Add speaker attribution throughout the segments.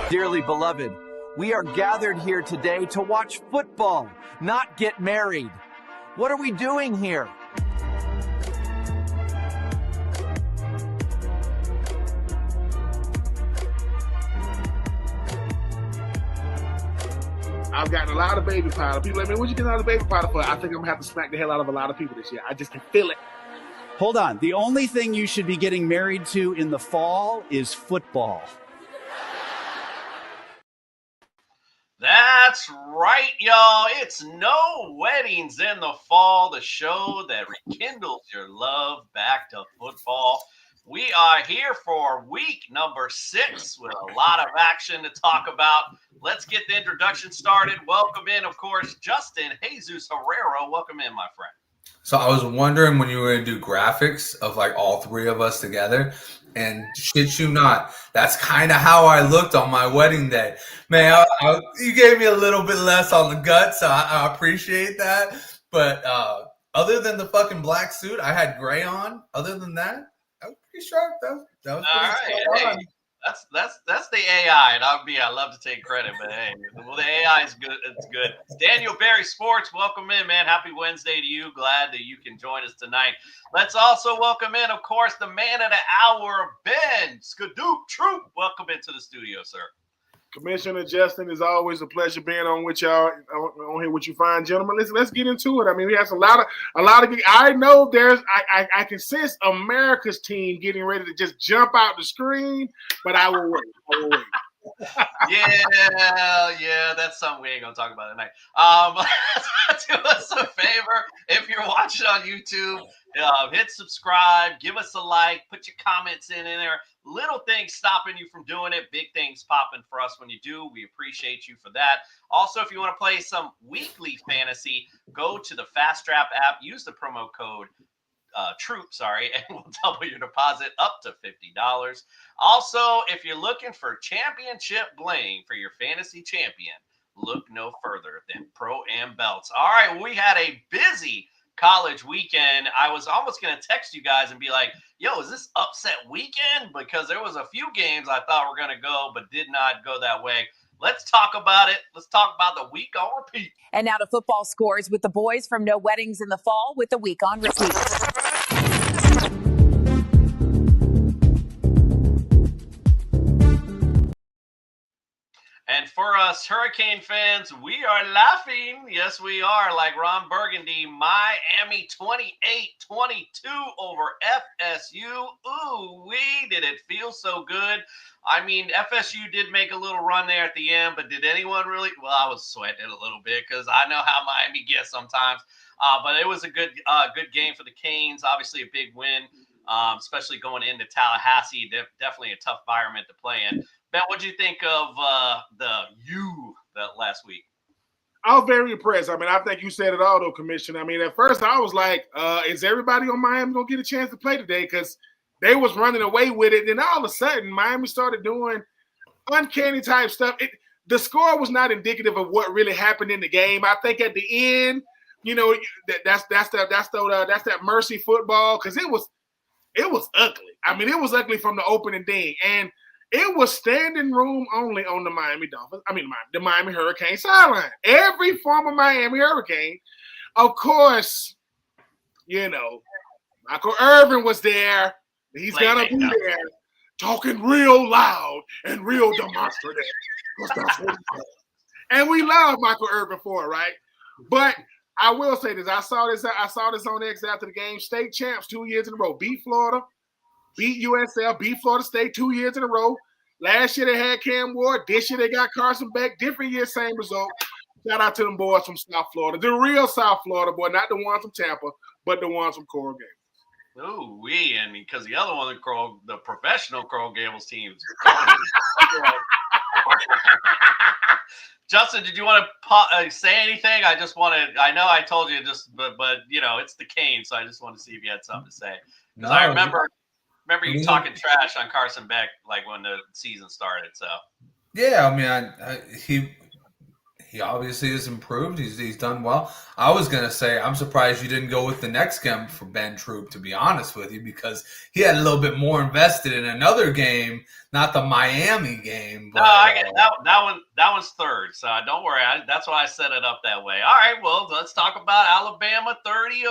Speaker 1: Dearly beloved, we are gathered here today to watch football, not get married. What are we doing here?
Speaker 2: I've gotten a lot of baby powder. People like, man, what'd you get out of baby powder for? I think I'm going to have to smack the hell out of a lot of people this year. I just can feel it.
Speaker 3: Hold on. The only thing you should be getting married to in the fall is football.
Speaker 4: That's right, y'all. It's No Weddings in the Fall, the show that rekindles your love back to football. We are here for week number 6 with a lot of action to talk about. Let's get the introduction started. Welcome in, of course, Justin Herrera. Welcome in, my friend.
Speaker 5: So I was wondering when you were going to do graphics of like all three of us together, and shit you not, that's kind of how I looked on my wedding day. Man, you gave me a little bit less on the gut, so I appreciate that. But other than the fucking black suit, I had gray on. Other than that, I was pretty sharp. That was
Speaker 4: all right. Hey, that's the AI, and I love to take credit, but hey, well, the AI is good. It's good. Daniel Barry Sports, welcome in, man. Happy Wednesday to you. Glad that you can join us tonight. Let's also welcome in, of course, the man of the hour, Ben Skadoob Troupe. Welcome into the studio, sir.
Speaker 2: Commissioner Justin, it's always a pleasure being on with y'all on here with you fine gentlemen. Let's get into it. I mean, we have a lot of. I know I can sense America's team getting ready to just jump out the screen, but I will wait.
Speaker 4: Yeah, that's something we ain't gonna talk about tonight. Do us a favor if you're watching on YouTube. Hit subscribe, give us a like, put your comments in there. Little things stopping you from doing it, big things popping for us when you do. We appreciate you for that. Also, if you want to play some weekly fantasy, go to the Fast Trap app, use the promo code Troupe, and we'll double your deposit up to $50. Also, if you're looking for championship bling for your fantasy champion, look no further than Pro-Am Belts. All right, we had a busy college weekend. I was almost going to text you guys and be like, yo, is this upset weekend? Because there was a few games I thought were going to go, but did not go that way. Let's talk about it. Let's talk about the week on repeat.
Speaker 6: And now to football scores with the boys from No Weddings in the Fall with the week on repeat.
Speaker 4: And for us Hurricane fans, we are laughing. Yes, we are. Like Ron Burgundy, Miami 28-22 over FSU. Ooh, did it feel so good. I mean, FSU did make a little run there at the end, but did anyone really? Well, I was sweating a little bit because I know how Miami gets sometimes. But it was a good game for the Canes. Obviously a big win, especially going into Tallahassee. Definitely a tough environment to play in. Ben, what did you think of that last week?
Speaker 2: I was very impressed. I mean, I think you said it all, though, Commissioner. I mean, at first I was like, is everybody on Miami going to get a chance to play today? Because they was running away with it. Then all of a sudden, Miami started doing uncanny type stuff. The score was not indicative of what really happened in the game. I think at the end, that's that mercy football, because it was ugly. I mean, it was ugly from the opening thing. And it was standing room only on the Miami Dolphins. I mean, the Miami Hurricane sideline. Every former Miami Hurricane, of course, Michael Irvin was there. He's going to be there talking real loud and real demonstrative. That's what he does. And we love Michael Irvin for it, right? But I will say this. I saw this on X after the game. State champs 2 years in a row. Beat Florida. Beat USL, beat Florida State 2 years in a row. Last year they had Cam Ward. This year they got Carson Beck. Different year, same result. Shout out to them boys from South Florida. The real South Florida boy, not the ones from Tampa, but the ones from Coral Gables.
Speaker 4: Ooh, and because the other one, the professional Coral Gables team is Justin, did you want to say anything? I know I told you but it's the Canes, so I just want to see if you had something to say. Because I remember you talking trash on Carson Beck like when the season started. So
Speaker 5: yeah, I mean, He obviously has improved. He's done well. I was going to say, I'm surprised you didn't go with the next game for Ben Troupe, to be honest with you, because he had a little bit more invested in another game, not the Miami game. But,
Speaker 4: no, I get that one. That one's third, so don't worry. That's why I set it up that way. All right, well, let's talk about Alabama 30-14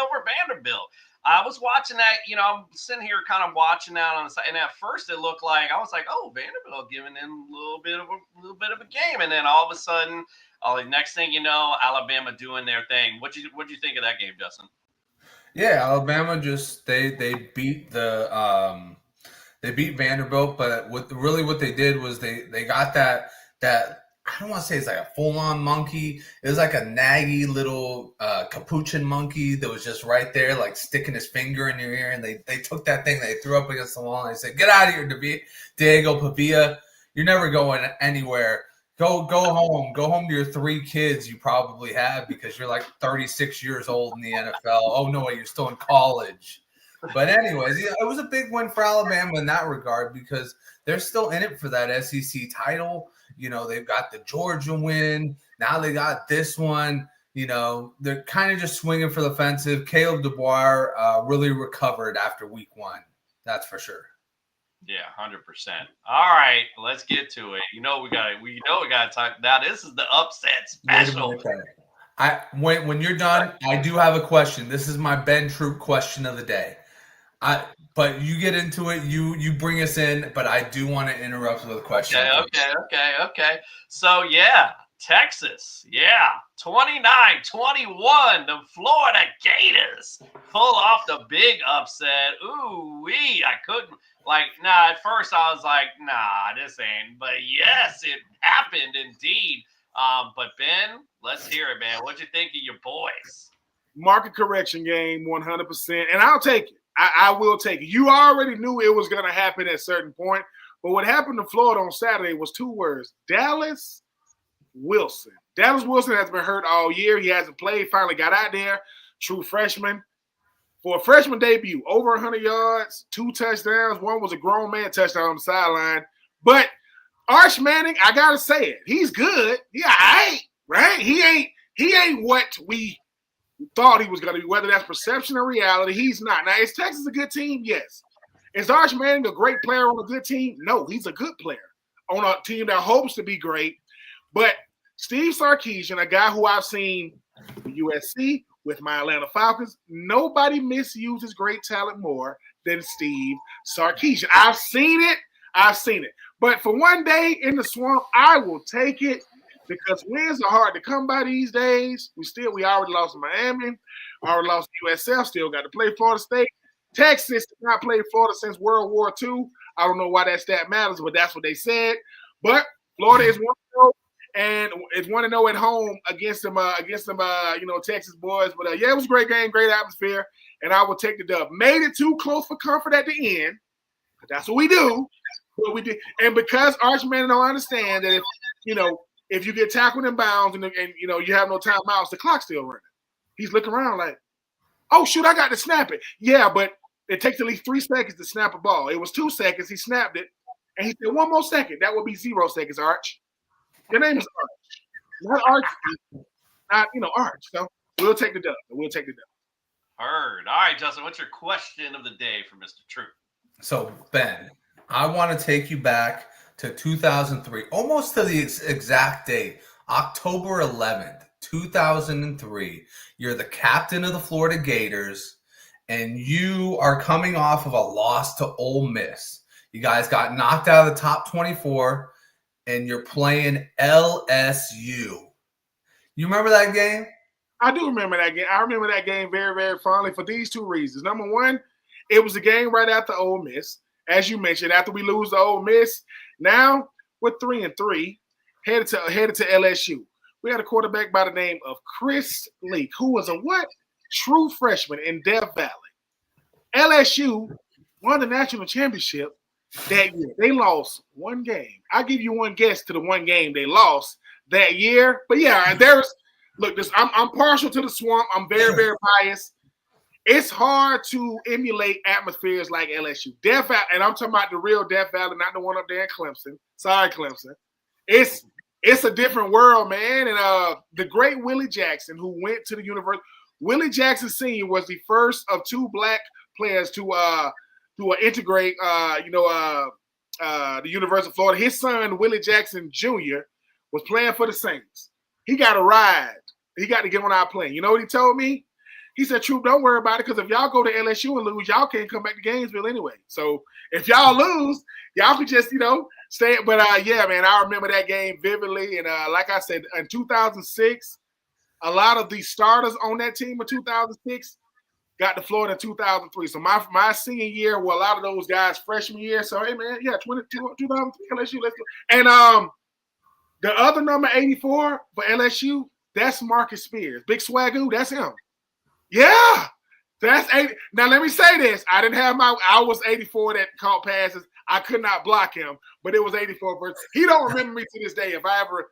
Speaker 4: over Vanderbilt. I was watching that, I'm sitting here kind of watching that on the side, and at first it looked like I was like, "Oh, Vanderbilt giving them a little bit of a game," and then all of a sudden, the next thing you know, Alabama doing their thing. What'd you think of that game, Justin?
Speaker 5: Yeah, Alabama just they beat they beat Vanderbilt, but what they did was they got that I don't want to say it's like a full-on monkey. It was like a naggy little capuchin monkey that was just right there, like sticking his finger in your ear. And they took that thing, they threw up against the wall, and they said, "Get out of here, Diego Pavia. You're never going anywhere. Go home. Go home to your 3 kids you probably have because you're like 36 years old in the NFL. Oh, no, wait, you're still in college." But anyways, it was a big win for Alabama in that regard because they're still in it for that SEC title. They've got the Georgia win. Now they got this one. They're kind of just swinging for the fences. Caleb DeBoer really recovered after week 1. That's for sure.
Speaker 4: Yeah, 100%. All right, let's get to it. We got to talk. Now this is the upset special.
Speaker 5: When you're done, I do have a question. This is my Ben Troupe question of the day. But you get into it. You bring us in, but I do want to interrupt with a question.
Speaker 4: Okay. So yeah, Texas, 29-21. The Florida Gators pull off the big upset. Ooh-wee, I couldn't. At first I was like, nah, this ain't. But yes, it happened indeed. But Ben, let's hear it, man. What'd you think of your boys?
Speaker 2: Market correction game, 100%. And I'll take it. I will take it. You already knew it was going to happen at a certain point. But what happened to Florida on Saturday was 2 words: Dallas Wilson. Dallas Wilson has been hurt all year. He hasn't played. Finally got out there. True freshman. For a freshman debut, over 100 yards, 2 touchdowns. One was a grown man touchdown on the sideline. But Arch Manning, I got to say it. He's good. Yeah, right? He ain't what we thought he was going to be, whether that's perception or reality. He's not. Now, is Texas a good team? Yes. Is Arch Manning a great player on a good team? No, he's a good player on a team that hopes to be great. But Steve Sarkisian, a guy who I've seen with USC, with my Atlanta Falcons, nobody misuses great talent more than Steve Sarkisian. I've seen it. But for one day in the swamp, I will take it. Because wins are hard to come by these days. We already lost to Miami, already lost to USF, still got to play Florida State. Texas did not play Florida since World War II. I don't know why that stat matters, but that's what they said. But Florida is 1-0, and it's 1-0 at home against them, Texas boys. But it was a great game, great atmosphere, and I will take the dub. Made it too close for comfort at the end. But that's what we do. And because Arch Manning don't understand that if you get tackled in bounds and you have no timeouts, the clock's still running. He's looking around like, oh, shoot, I got to snap it. Yeah, but it takes at least 3 seconds to snap a ball. It was 2 seconds. He snapped it. And he said, 1 more second. That would be 0 seconds, Arch. Your name is Arch. Not Arch. Not, Arch. So we'll take the dub.
Speaker 4: Heard. All right, Justin, what's your question of the day for Mr. Troupe?
Speaker 5: So, Ben, I want to take you back to 2003, almost to the exact date, October 11th, 2003. You're the captain of the Florida Gators, and you are coming off of a loss to Ole Miss. You guys got knocked out of the top 24, and you're playing LSU. You remember that game?
Speaker 2: I do remember that game. I remember that game very, very fondly for these 2 reasons. Number one, it was a game right after Ole Miss. As you mentioned, after we lose to Ole Miss, now we're 3-3, headed to LSU. We had a quarterback by the name of Chris Leak, who was a true freshman in Death Valley. LSU won the national championship that year. They lost 1 game. I'll give you 1 guess to the 1 game they lost that year. But yeah, I'm partial to the swamp. I'm very, very biased. It's hard to emulate atmospheres like LSU. Death Valley, and I'm talking about the real Death Valley, not the one up there in Clemson. Sorry, Clemson. It's it's a different world, man. And the great Willie Jackson, who went to the university, Willie Jackson Sr. was the first of two black players to integrate, the University of Florida. His son, Willie Jackson Jr., was playing for the Saints. He got a ride. He got to get on our plane. You know what he told me? He said, Troupe, don't worry about it, because if y'all go to LSU and lose, y'all can't come back to Gainesville anyway. So if y'all lose, y'all can just, stay. But, yeah, man, I remember that game vividly. And like I said, in 2006, a lot of the starters on that team in 2006 got to Florida in 2003. So my senior year were a lot of those guys freshman year. So, hey, man, yeah, 2003 LSU, let's go. And the other number 84 for LSU, that's Marcus Spears. Big Swagoo, that's him. Yeah, that's 80. Now let me say this: I was 84 that caught passes. I could not block him, but it was 84. He don't remember me to this day. If I ever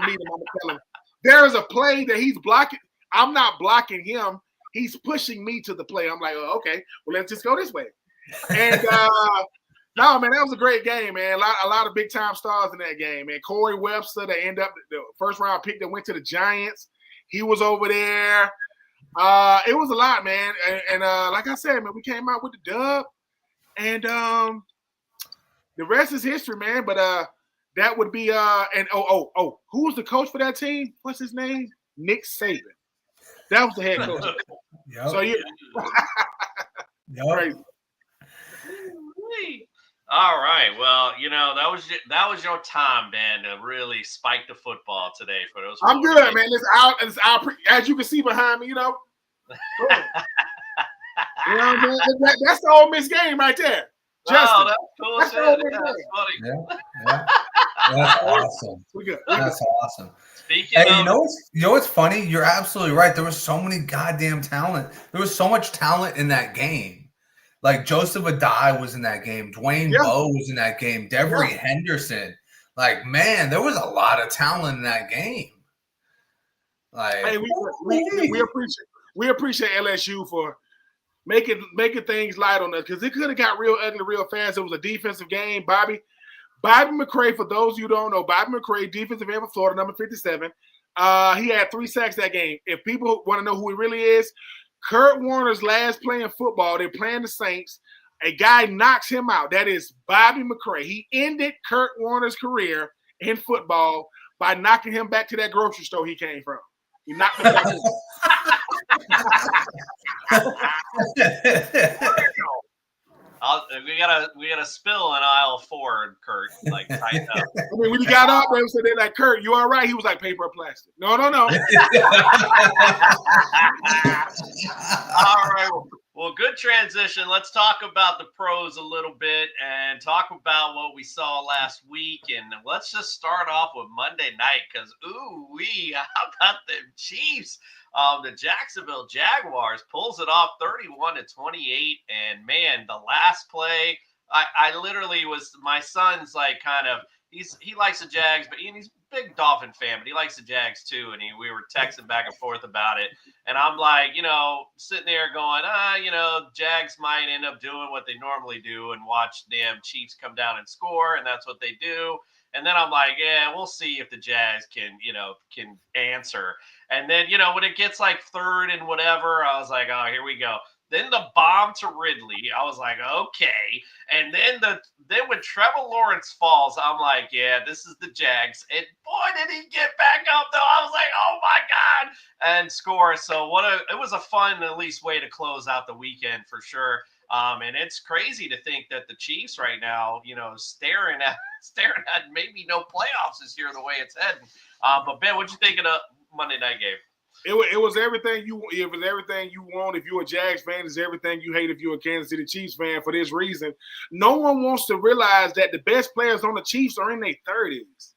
Speaker 2: meet him, I'm gonna tell him there is a play that he's blocking. I'm not blocking him. He's pushing me to the play. I'm like, oh, okay, well, let's just go this way. And no, man, that was a great game, man. A lot of big time stars in that game, man. Corey Webster, they end up the first round pick that went to the Giants. He was over there. It was a lot, man. And like I said, man, we came out with the dub, and the rest is history, man. But that would be who was the coach for that team? What's his name? Nick Saban. That was the head coach.
Speaker 5: Yep.
Speaker 2: So yeah. Crazy.
Speaker 4: All right. Well, that was your time, man, to really spike the football today for those.
Speaker 2: I'm good, man. It's out. As you can see behind me, man, that's the Ole Miss game right there. Justin,
Speaker 4: that's cool.
Speaker 2: That's
Speaker 4: That's
Speaker 2: funny.
Speaker 5: Yeah. That's awesome.
Speaker 2: We good.
Speaker 5: That's awesome.
Speaker 4: Speaking
Speaker 5: Hey,
Speaker 4: of,
Speaker 5: you know what's funny? You're absolutely right. There was so many goddamn talent. There was so much talent in that game. Like Joseph Adai was in that game. Dwayne Bowe was in that game. Devery Henderson. Like, man, there was a lot of talent in that game. Like,
Speaker 2: hey, we appreciate LSU for making things light on us, because it could have got real ugly real fast. It was a defensive game. Bobby McCray, for those you don't know, Bobby McCray, defensive end for Florida, number 57. He had 3 sacks that game. If people want to know who he really is, Kurt Warner's last play in football, they're playing the Saints. A guy knocks him out. That is Bobby McCray. He ended Kurt Warner's career in football by knocking him back to that grocery store he came from. He knocked him back.
Speaker 4: we got a spill in aisle 4, Kurt. Like, tighten up.
Speaker 2: I mean, when he got up there, so they're like, Kurt, you all right? He was like, paper or plastic. No.
Speaker 4: All right. Well, good transition. Let's talk about the pros a little bit and talk about what we saw last week. And let's just start off with Monday night, because, how about the Chiefs? The Jacksonville Jaguars pulls it off 31-28. And, man, the last play, I literally was – my son's like kind of – he likes the Jags, but he's a big Dolphin fan, but he likes the Jags too. And we were texting back and forth about it. And I'm like, sitting there going, Jags might end up doing what they normally do and watch damn Chiefs come down and score. And that's what they do. And then I'm like, yeah, we'll see if the Jags can answer. And then, when it gets like third and whatever, I was like, oh, here we go. Then the bomb to Ridley, I was like, okay. And then when Trevor Lawrence falls, I'm like, yeah, this is the Jags. And boy, did he get back up though. I was like, oh my God, and score. So it was a fun, at least, way to close out the weekend for sure. And it's crazy to think that the Chiefs right now, staring at maybe no playoffs this year the way it's heading. But Ben, what'd you think of the Monday night game?
Speaker 2: It was everything you want. If you're a Jags fan, it's everything you hate if you're a Kansas City Chiefs fan. For this reason, no one wants to realize that the best players on the Chiefs are in their 30s,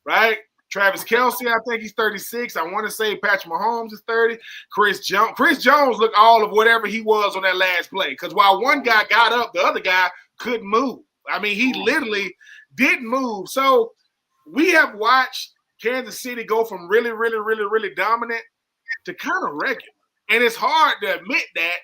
Speaker 2: right? Travis Kelce, I think he's 36. I want to say Patrick Mahomes is 30. Chris Jones looked all of whatever he was on that last play, because while one guy got up, the other guy couldn't move. I mean, he literally didn't move. So we have watched Kansas City go from really, really, really, really dominant to kind of regular. And it's hard to admit that,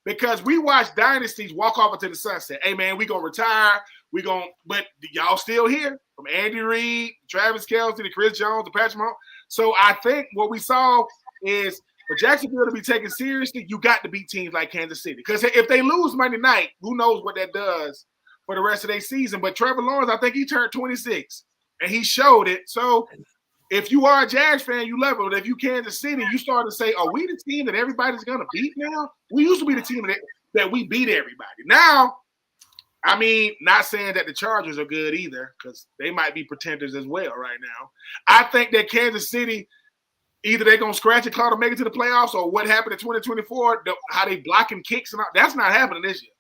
Speaker 2: because we watch dynasties walk off into the sunset. Hey, man, we're going to retire. But y'all still here from Andy Reid, Travis Kelce, to Chris Jones, to Patrick Mahomes. So I think what we saw is for Jacksonville to be taken seriously, you got to beat teams like Kansas City. Because if they lose Monday night, who knows what that does for the rest of their season. But Trevor Lawrence, I think he turned 26, and he showed it. So if you are a Jags fan, you love it. But if you Kansas City, you start to say, are we the team that everybody's going to beat now? We used to be the team that we beat everybody. Now, I mean, not saying that the Chargers are good either, because they might be pretenders as well right now. I think that Kansas City, either they're going to scratch a card to make it to the playoffs, or what happened in 2024, how they blocking kicks and all, that's not happening this year.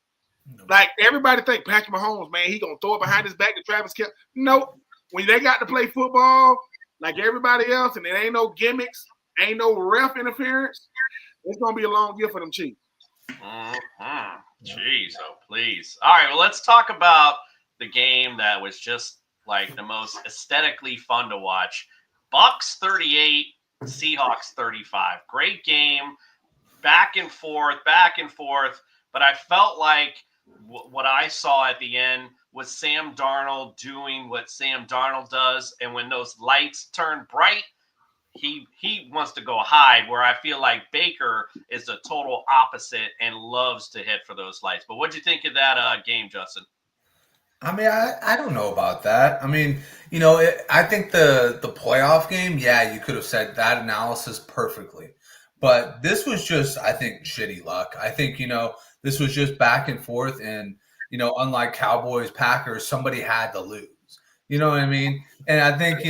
Speaker 2: Like, everybody think Patrick Mahomes, man, he going to throw it behind his back to Travis Kelce. Nope. When they got to play football like everybody else, and there ain't no gimmicks, ain't no ref interference, it's going to be a long year for them Chiefs.
Speaker 4: Mm-hmm. Jeez, oh please. All right, well, let's talk about the game that was just like the most aesthetically fun to watch. Bucks 38, Seahawks 35. Great game, back and forth. But I felt like what I saw at the end was Sam Darnold doing what Sam Darnold does, and when those lights turn bright, he wants to go hide, where I feel like Baker is the total opposite and loves to hit for those lights. But what'd you think of that game, Justin?
Speaker 5: I mean, I don't know about that. I mean, I think the playoff game, yeah, you could have said that analysis perfectly. But this was just, I think, shitty luck. I think, this was just back and forth. And, unlike Cowboys, Packers, somebody had to lose. You know what I mean? And I think,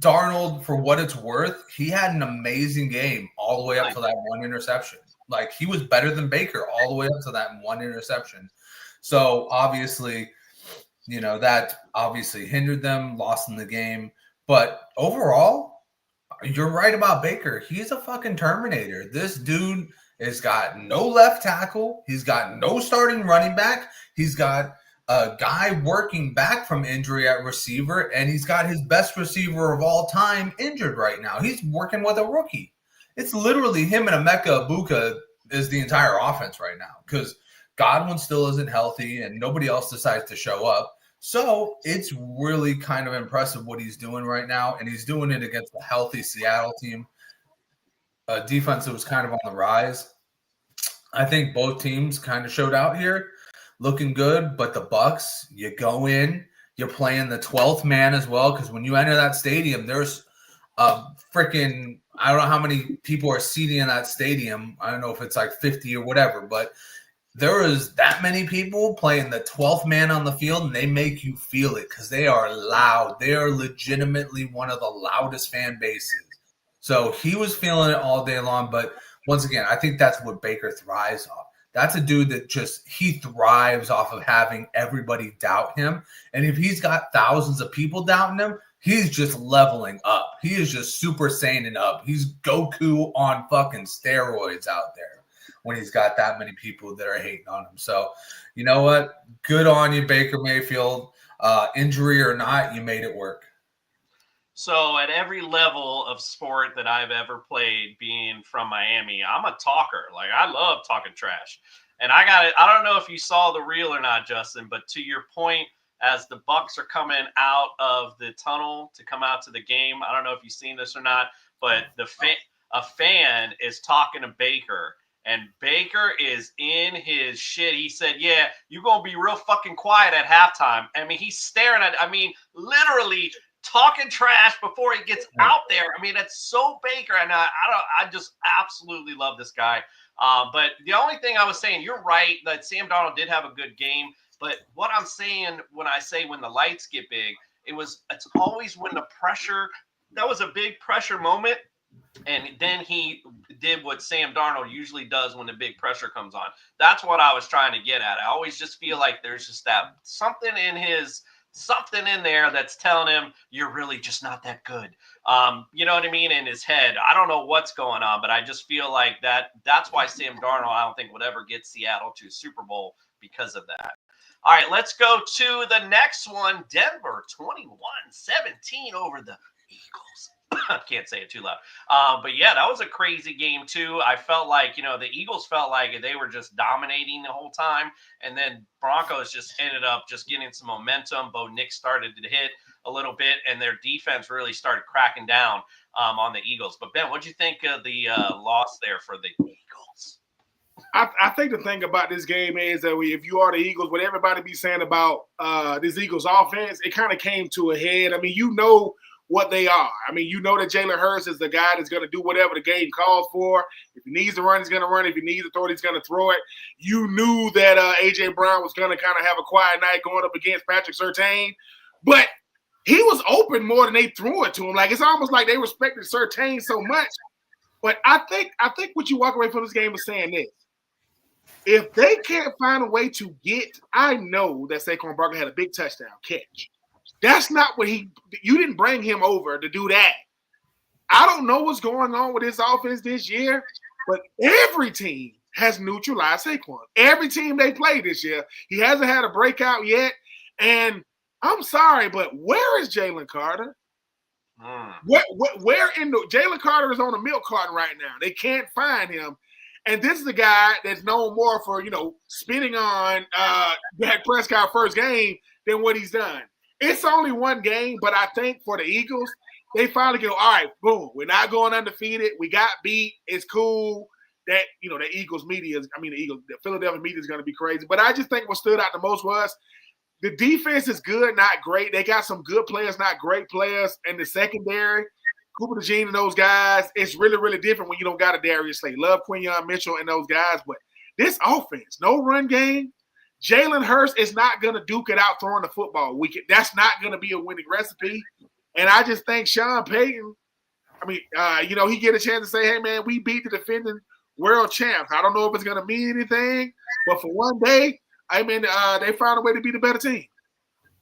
Speaker 5: Darnold, for what it's worth, he had an amazing game all the way up to that one interception. Like, he was better than Baker all the way up to that one interception. So, obviously, that obviously hindered them, lost in the game. But overall, you're right about Baker. He's a fucking Terminator. This dude has got no left tackle. He's got no starting running back. He's got a guy working back from injury at receiver, and he's got his best receiver of all time injured right now. He's working with a rookie. It's literally him and Emeka Egbuka is the entire offense right now, because Godwin still isn't healthy and nobody else decides to show up. So it's really kind of impressive what he's doing right now, and he's doing it against a healthy Seattle team, a defense that was kind of on the rise. I think both teams kind of showed out here, looking good, but the Bucks, you go in, you're playing the 12th man as well, because when you enter that stadium, there's a freaking, I don't know how many people are seating in that stadium. I don't know if it's like 50 or whatever, but there is that many people playing the 12th man on the field, and they make you feel it because they are loud. They are legitimately one of the loudest fan bases. So he was feeling it all day long, but once again, I think that's what Baker thrives off. That's a dude that he thrives off of having everybody doubt him. And if he's got thousands of people doubting him, he's just leveling up. He is just Super Saiyan up. He's Goku on fucking steroids out there when he's got that many people that are hating on him. So, you know what? Good on you, Baker Mayfield. Injury or not, you made it work.
Speaker 4: So at every level of sport that I've ever played, being from Miami, I'm a talker. Like, I love talking trash. And I don't know if you saw the reel or not, Justin, but to your point, as the Bucks are coming out of the tunnel to come out to the game, I don't know if you've seen this or not, but a fan is talking to Baker, and Baker is in his shit. He said, yeah, you're going to be real fucking quiet at halftime. I mean, he's staring at, literally talking trash before he gets out there. I mean, that's so Baker, and I just absolutely love this guy. But the only thing I was saying, you're right that Sam Darnold did have a good game. But what I'm saying when I say when the lights get big, it's always when the pressure. That was a big pressure moment, and then he did what Sam Darnold usually does when the big pressure comes on. That's what I was trying to get at. I always just feel like there's just that something in there that's telling him you're really just not that good. You know what I mean? In his head. I don't know what's going on, but I just feel like that's why Sam Darnold, I don't think, would ever get Seattle to Super Bowl because of that. All right, let's go to the next one. Denver 21-17 over the Eagles. I can't say it too loud. But yeah, that was a crazy game too. I felt like, the Eagles felt like they were just dominating the whole time. And then Broncos just ended up just getting some momentum. Bo Nix started to hit a little bit, and their defense really started cracking down on the Eagles. But Ben, what'd you think of the loss there for the Eagles?
Speaker 2: I think the thing about this game is that if you are the Eagles, what everybody be saying about this Eagles offense, it kind of came to a head. I mean, you know what they are. I mean, you know that Jalen Hurts is the guy that's going to do whatever the game calls for. If he needs to run, he's going to run. If he needs to throw it, he's going to throw it. You knew that A.J. Brown was going to kind of have a quiet night going up against Patrick Surtain. But he was open more than they threw it to him. Like, it's almost like they respected Surtain so much. But I think what you walk away from this game is saying this. If they can't find a way to get, I know that Saquon Barkley had a big touchdown catch. That's not what you didn't bring him over to do that. I don't know what's going on with this offense this year, but every team has neutralized Saquon. Every team they played this year, he hasn't had a breakout yet. And I'm sorry, but where is Jalen Carter? Where in the Jalen Carter is on a milk carton right now. They can't find him. And this is the guy that's known more for, spitting on Dak Prescott first game than what he's done. It's only one game, but I think for the Eagles, they finally go, all right, boom, we're not going undefeated. We got beat. It's cool. That, the Eagles media, the Philadelphia media is going to be crazy. But I just think what stood out the most was the defense is good, not great. They got some good players, not great players. And the secondary, Cooper DeJean and those guys, it's really, really different when you don't got a Darius Slay. Love Quinyon Mitchell and those guys. But this offense, no run game. Jalen Hurts is not going to duke it out throwing the football. That's not going to be a winning recipe. And I just think Sean Payton, he get a chance to say, hey, man, we beat the defending world champs. I don't know if it's going to mean anything, but for one day, they found a way to be the better team.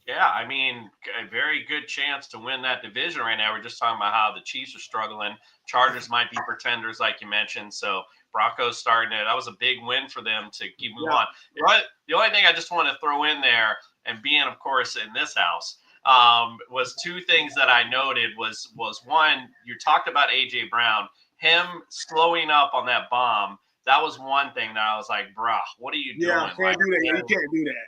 Speaker 4: Yeah, a very good chance to win that division right now. We're just talking about how the Chiefs are struggling. Chargers might be pretenders, like you mentioned. So Broncos starting it. That was a big win for them to keep moving on. The only thing I just want to throw in there, and being, of course, in this house, was two things that I noted was one, you talked about A.J. Brown, him slowing up on that bomb. That was one thing that I was like, bruh, what are you doing?
Speaker 2: Yeah, can't do that. You can't do that.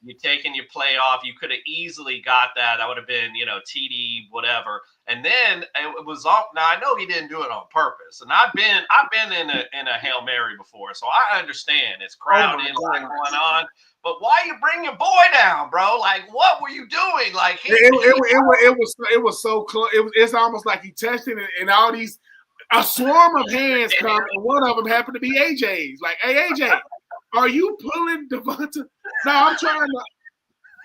Speaker 4: You're taking your play off. You could have easily got that. That would have been, TD, whatever. And then it was off. Now I know he didn't do it on purpose. And I've been in a Hail Mary before, so I understand it's crowded, going on. But why you bring your boy down, bro? Like, what were you doing? Like,
Speaker 2: it was so close. It's almost like he touched it, and all these a swarm of hands come, and one of them happened to be AJ's. Like, hey, AJ. Are you pulling Devonta? No,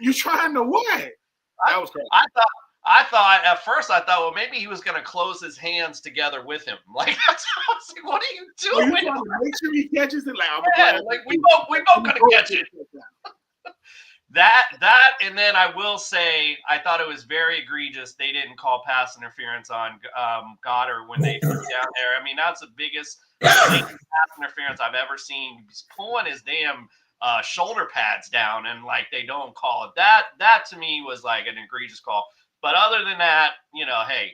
Speaker 2: you're trying to what? That was crazy.
Speaker 4: I thought at first, well, maybe he was going to close his hands together with him. Like, I was like, what are you doing?
Speaker 2: Are you trying to make sure he catches it?
Speaker 4: Like, we both going to catch it. That, and then I will say, I thought it was very egregious. They didn't call pass interference on Goddard when they threw down there. That's the biggest pass interference I've ever seen. He's pulling his damn shoulder pads down, and like they don't call it. That to me was like an egregious call. But other than that, hey,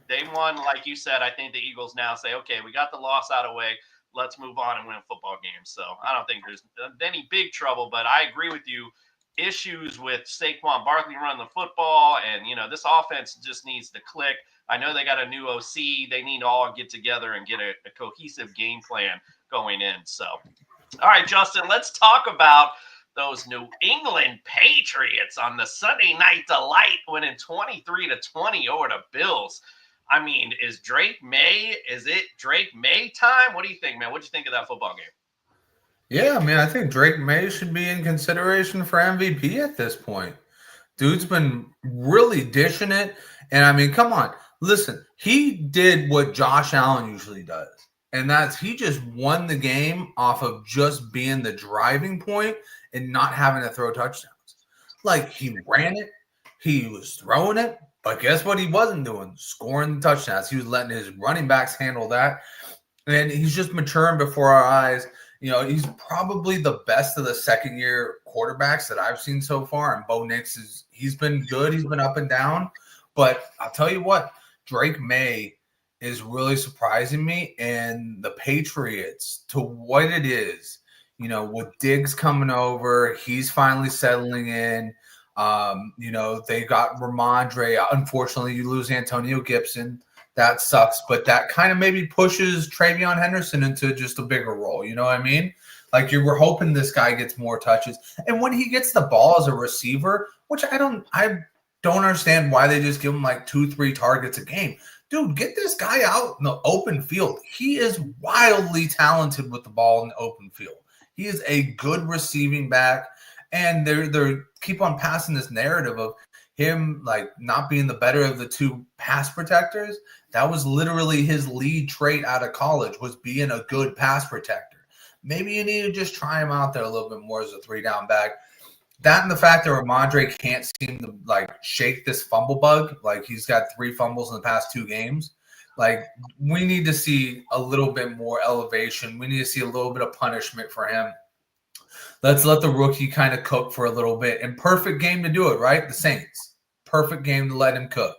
Speaker 4: they won. Like you said, I think the Eagles now say, okay, we got the loss out of the way. Let's move on and win football games. So I don't think there's any big trouble. But I agree with you. Issues with Saquon Barkley running the football, and this offense just needs to click. I know they got a new OC. They need to all get together and get a cohesive game plan going in. So, all right, Justin, let's talk about those New England Patriots on the Sunday Night Delight, winning 23-20 over the Bills. Is Drake May? Is it Drake May time? What do you think, man? What do you think of that football game?
Speaker 5: Yeah, I think Drake May should be in consideration for MVP at this point. Dude's been really dishing it. And come on. Listen, he did what Josh Allen usually does. And that's he just won the game off of just being the driving point and not having to throw touchdowns. Like, he ran it. He was throwing it. But guess what he wasn't doing? Scoring touchdowns. He was letting his running backs handle that. And he's just maturing before our eyes. He's probably the best of the second-year quarterbacks that I've seen so far. And Bo Nix he's been good. He's been up and down. But I'll tell you what, Drake May is really surprising me, and the Patriots, to what it is, with Diggs coming over, he's finally settling in. They got Ramondre. Unfortunately, you lose Antonio Gibson. That sucks, but that kind of maybe pushes Travion Henderson into just a bigger role. You know what I mean? Like you were hoping this guy gets more touches. And when he gets the ball as a receiver, which I don't understand why they just give him like 2-3 targets a game. Dude, get this guy out in the open field. He is wildly talented with the ball in the open field. He is a good receiving back. And they keep on passing this narrative of him like not being the better of the two pass protectors. That was literally his lead trait out of college, was being a good pass protector. Maybe you need to just try him out there a little bit more as a 3-down back. That and the fact that Ramondre can't seem to like shake this fumble bug. Like he's got 3 fumbles in the past 2 games. Like we need to see a little bit more elevation. We need to see a little bit of punishment for him. Let's let the rookie kind of cook for a little bit. And perfect game to do it, right? The Saints. Perfect game to let him cook.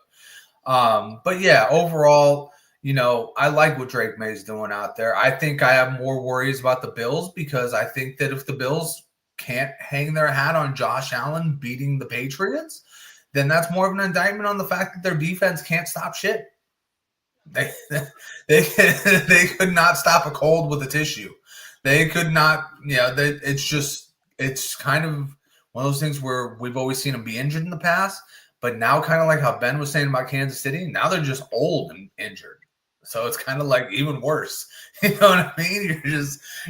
Speaker 5: But yeah, overall, I like what Drake May is doing out there. I think I have more worries about the Bills because I think that if the Bills can't hang their hat on Josh Allen beating the Patriots, then that's more of an indictment on the fact that their defense can't stop shit. They could not stop a cold with a tissue. They could not, it's kind of one of those things where we've always seen them be injured in the past, but now kind of like how Ben was saying about Kansas City, now they're just old and injured. So it's kind of like even worse. You know what I mean?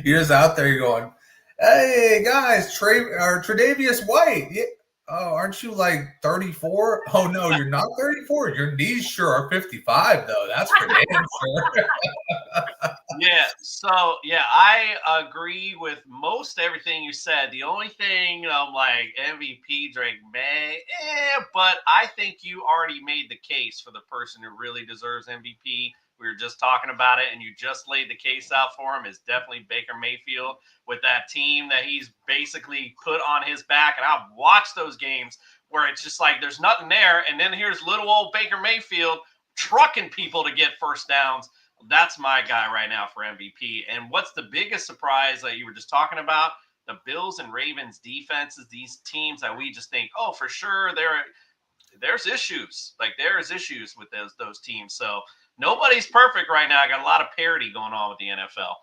Speaker 5: You're just out there, you're going, hey guys, Tre'Davious White. Yeah. Oh, aren't you like 34? Oh no, you're not 34. Your knees sure are 55 though. That's for damn sure.
Speaker 4: Yeah. So yeah, I agree with most everything you said. The only thing I'm like MVP Drake May, but I think you already made the case for the person who really deserves MVP. We were just talking about it, and you just laid the case out for him. Is definitely Baker Mayfield with that team that he's basically put on his back. And I've watched those games where it's just like there's nothing there, and then here's little old Baker Mayfield trucking people to get first downs. That's my guy right now for MVP. And what's the biggest surprise that you were just talking about? The Bills and Ravens defenses, these teams that we just think, oh, for sure, there's issues. Like there's issues with those teams. So nobody's perfect right now. I got a lot of parity going on with the NFL.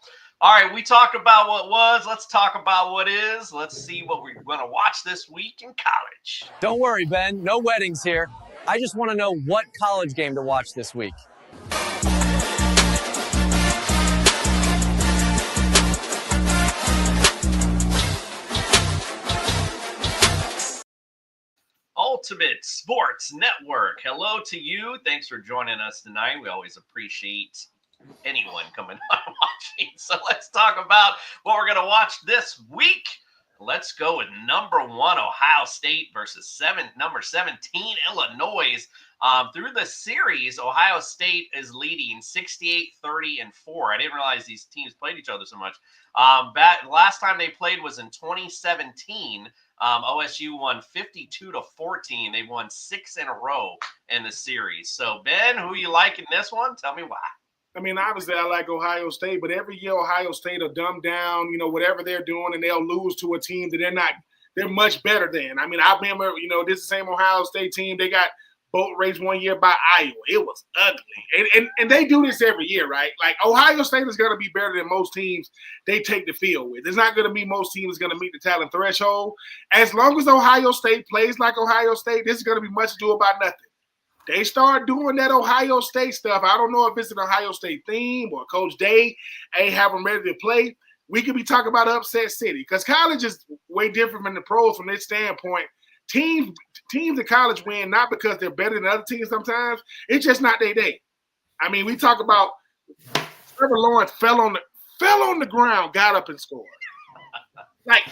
Speaker 4: All right, we talked about what was. Let's talk about what is. Let's see what we're going to watch this week in college.
Speaker 7: Don't worry, Ben. No weddings here. I just want to know what college game to watch this week.
Speaker 4: Ultimate Sports Network. Hello to you. Thanks for joining us tonight. We always appreciate anyone coming on watching. So let's talk about what we're going to watch this week. Let's go with number 1, Ohio State versus number 17, Illinois. Through the series, Ohio State is leading 68-30-4. I didn't realize these teams played each other so much. Last time they played was in 2017. OSU won 52-14. They've won 6 in a row in the series. So, Ben, who you like in this one? Tell me why.
Speaker 2: I mean, obviously, I like Ohio State, but every year Ohio State will dumb down, whatever they're doing, and they'll lose to a team that they're much better than. I mean, I remember, this is the same Ohio State team. They got boat race one year by Iowa. It was ugly. And they do this every year, right? Like, Ohio State is going to be better than most teams they take the field with. It's not going to be most teams going to meet the talent threshold. As long as Ohio State plays like Ohio State, this is going to be much ado about nothing. They start doing that Ohio State stuff. I don't know if it's an Ohio State theme or Coach Day ain't have them ready to play. We could be talking about upset city because college is way different from the pros from this standpoint. Teams in college win not because they're better than other teams sometimes. It's just not their day. I mean, we talk about Trevor Lawrence fell on the ground, got up and scored. Like,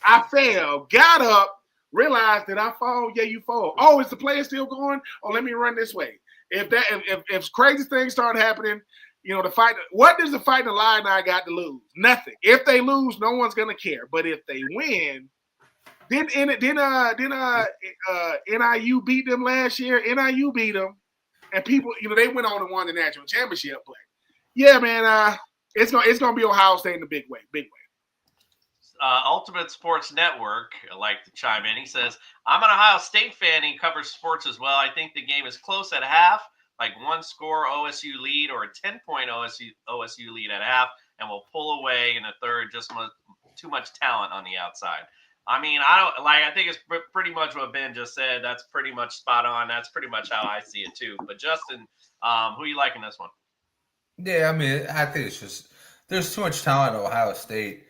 Speaker 2: I fell, got up, realized that I fall. Yeah, you fall. Oh, is the player still going? Oh, let me run this way. If crazy things start happening, the fight. What does the Fighting Illini got to lose? Nothing. If they lose, no one's gonna care. But if they win, didn't NIU beat them last year? NIU beat them. and people, they went on and won the national championship. But yeah, man, it's gonna be Ohio State in the big way.
Speaker 4: Ultimate Sports Network, I like to chime in. He says, I'm an Ohio State fan. He covers sports as well. I think the game is close at half, like one score OSU lead or a 10-point OSU lead at half, and we'll pull away in the third. Just too much talent on the outside. I mean, I think it's pretty much what Ben just said. That's pretty much spot on. That's pretty much how I see it too. But Justin, who you liking this one?
Speaker 5: Yeah, I mean, I think it's just there's too much talent at Ohio State.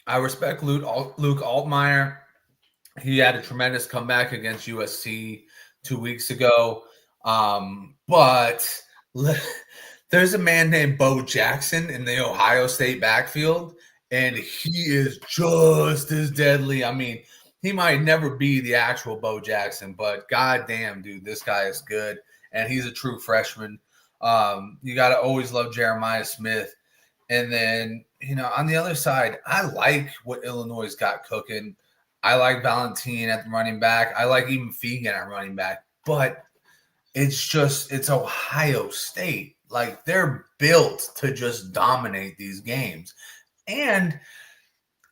Speaker 5: I respect Luke Altmaier. He had a tremendous comeback against USC 2 weeks ago. But there's a man named Bo Jackson in the Ohio State backfield, and he is just as deadly. I mean, he might never be the actual Bo Jackson, but goddamn, dude, this guy is good, and he's a true freshman. You got to always love Jeremiah Smith. And then, on the other side, I like what Illinois got cooking. I like Valentin at the running back. I like even Fegan at running back. But it's Ohio State. Like, they're built to just dominate these games. And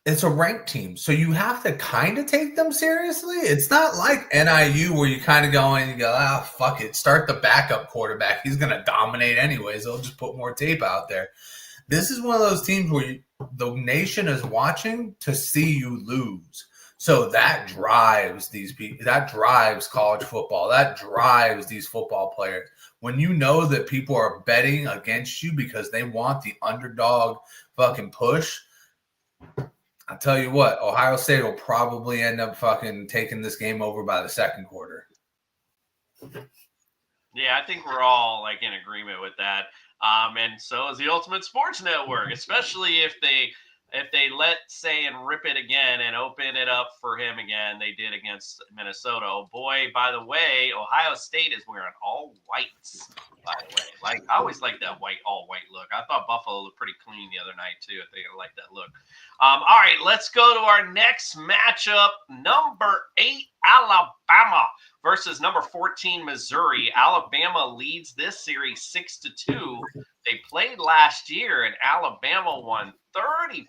Speaker 5: it's a ranked team. So you have to kind of take them seriously. It's not like NIU where you kind of go in and go, fuck it. Start the backup quarterback. He's going to dominate anyways. They'll just put more tape out there. This is one of those teams where the nation is watching to see you lose. So that drives these people. That drives college football. That drives these football players. When you know that people are betting against you because they want the underdog fucking push, I tell you what, Ohio State will probably end up fucking taking this game over by the second quarter.
Speaker 4: Yeah, I think we're all in agreement with that. And so is the Ultimate Sports Network, especially if they let say and rip it again and open it up for him again. They did against Minnesota. Oh boy, by the way, Ohio State is wearing all whites, by the way. I always like that all white look. I thought Buffalo looked pretty clean the other night too. I think I like that look. All right, let's go to our next matchup. Number 8, Alabama versus number 14, Missouri. Alabama leads this series 6-2. They played last year, and Alabama won 34-0.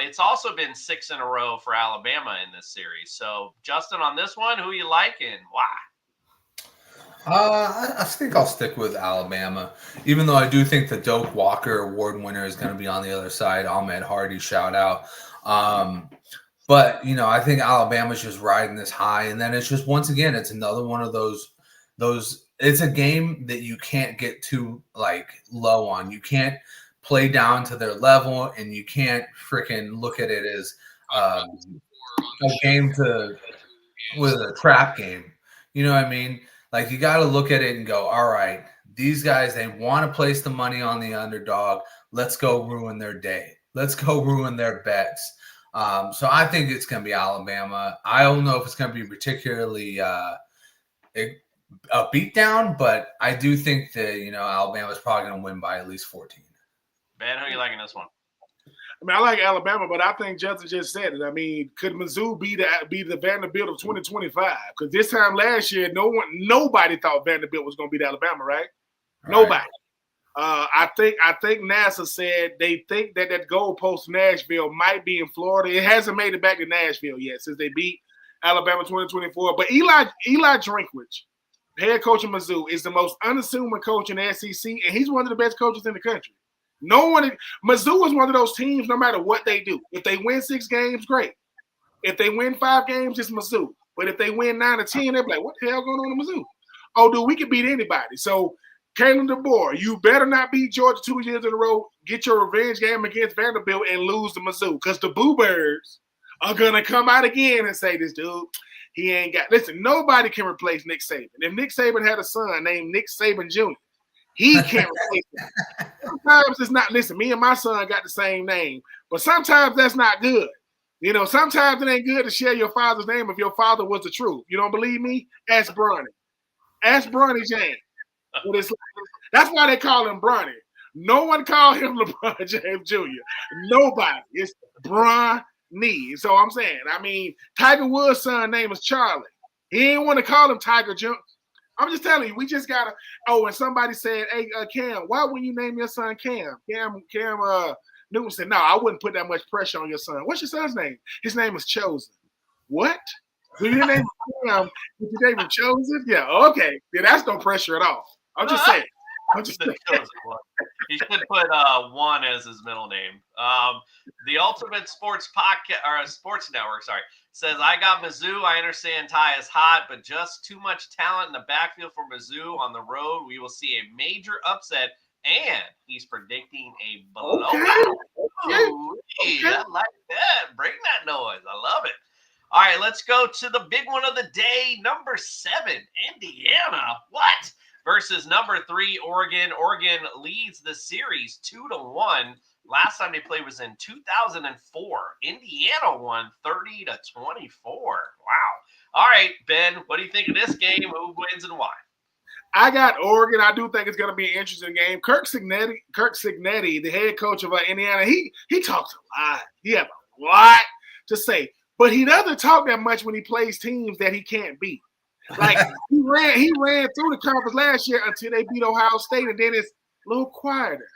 Speaker 4: It's also been 6 in a row for Alabama in this series. So, Justin, on this one, who you like and why?
Speaker 5: I think I'll stick with Alabama, even though I do think the Doak Walker Award winner is going to be on the other side. Ahmed Hardy, shout out. But, I think Alabama's just riding this high. And then it's just, once again, it's another one of those it's a game that you can't get too, low on. You can't play down to their level, and you can't freaking look at it as a game with a trap game. You know what I mean? You got to look at it and go, all right, these guys, they want to place the money on the underdog. Let's go ruin their day. Let's go ruin their bets. So I think it's going to be Alabama. I don't know if it's going to be particularly a beatdown, but I do think that, Alabama's probably going to win by at least 14.
Speaker 4: Ben, who are you liking this one?
Speaker 2: I mean, I like Alabama, but I think Justin just said it. I mean, could Mizzou be the Vanderbilt of 2025? Because this time last year, nobody thought Vanderbilt was going to beat Alabama, right? Nobody. I think NASA said they think that goalpost Nashville might be in Florida. It hasn't made it back to Nashville yet since they beat Alabama 2024. But Eli Drinkwitz, head coach of Mizzou, is the most unassuming coach in the SEC, and he's one of the best coaches in the country. Mizzou is one of those teams, no matter what they do. If they win 6 games, great. If they win 5 games, it's Mizzou. But if they win 9 or 10, they're like, what the hell going on in Mizzou? Oh, dude, we can beat anybody. So, Kalen DeBoer, you better not beat Georgia 2 years in a row. Get your revenge game against Vanderbilt and lose to Mizzou, because the Boo Birds are going to come out again and say, this dude, he ain't got – listen, nobody can replace Nick Saban. If Nick Saban had a son named Nick Saban Jr., he can't replace him. Sometimes it's not – listen, me and my son got the same name, but sometimes that's not good. Sometimes it ain't good to share your father's name if your father was the truth. You don't believe me? Ask Bronny. Ask Bronny James. That's why they call him Bronny. No one called him LeBron James Jr. Nobody. It's Bronny. So I'm saying, Tiger Woods' son's name is Charlie. He didn't want to call him Tiger I'm just telling you, we just gotta. Oh, and somebody said, "Hey, Cam, why wouldn't you name your son Cam?" Cam Newton said, "No, I wouldn't put that much pressure on your son." What's your son's name? His name is Chosen. What? When your name is Cam, did your name is Chosen? Yeah, okay. Yeah, that's no pressure at all. I'm just saying.
Speaker 4: He should put one as his middle name. The Ultimate Sports Podcast or Sports Network, says I got Mizzou. I understand Ty is hot, but just too much talent in the backfield for Mizzou on the road. We will see a major upset, and he's predicting a blowout. Okay. I like that. Bring that noise. I love it. All right, let's go to the big one of the day. Number 7, Indiana. What? Versus number 3, Oregon. Oregon leads the series 2-1. Last time they played was in 2004. Indiana won 30-24. Wow. All right, Ben, what do you think of this game? Who wins and why?
Speaker 2: I got Oregon. I do think it's going to be an interesting game. Kirk Cignetti, the head coach of Indiana, he talks a lot. He has a lot to say, but he doesn't talk that much when he plays teams that he can't beat. Like he ran through the conference last year until they beat Ohio State, and then it's a little quieter.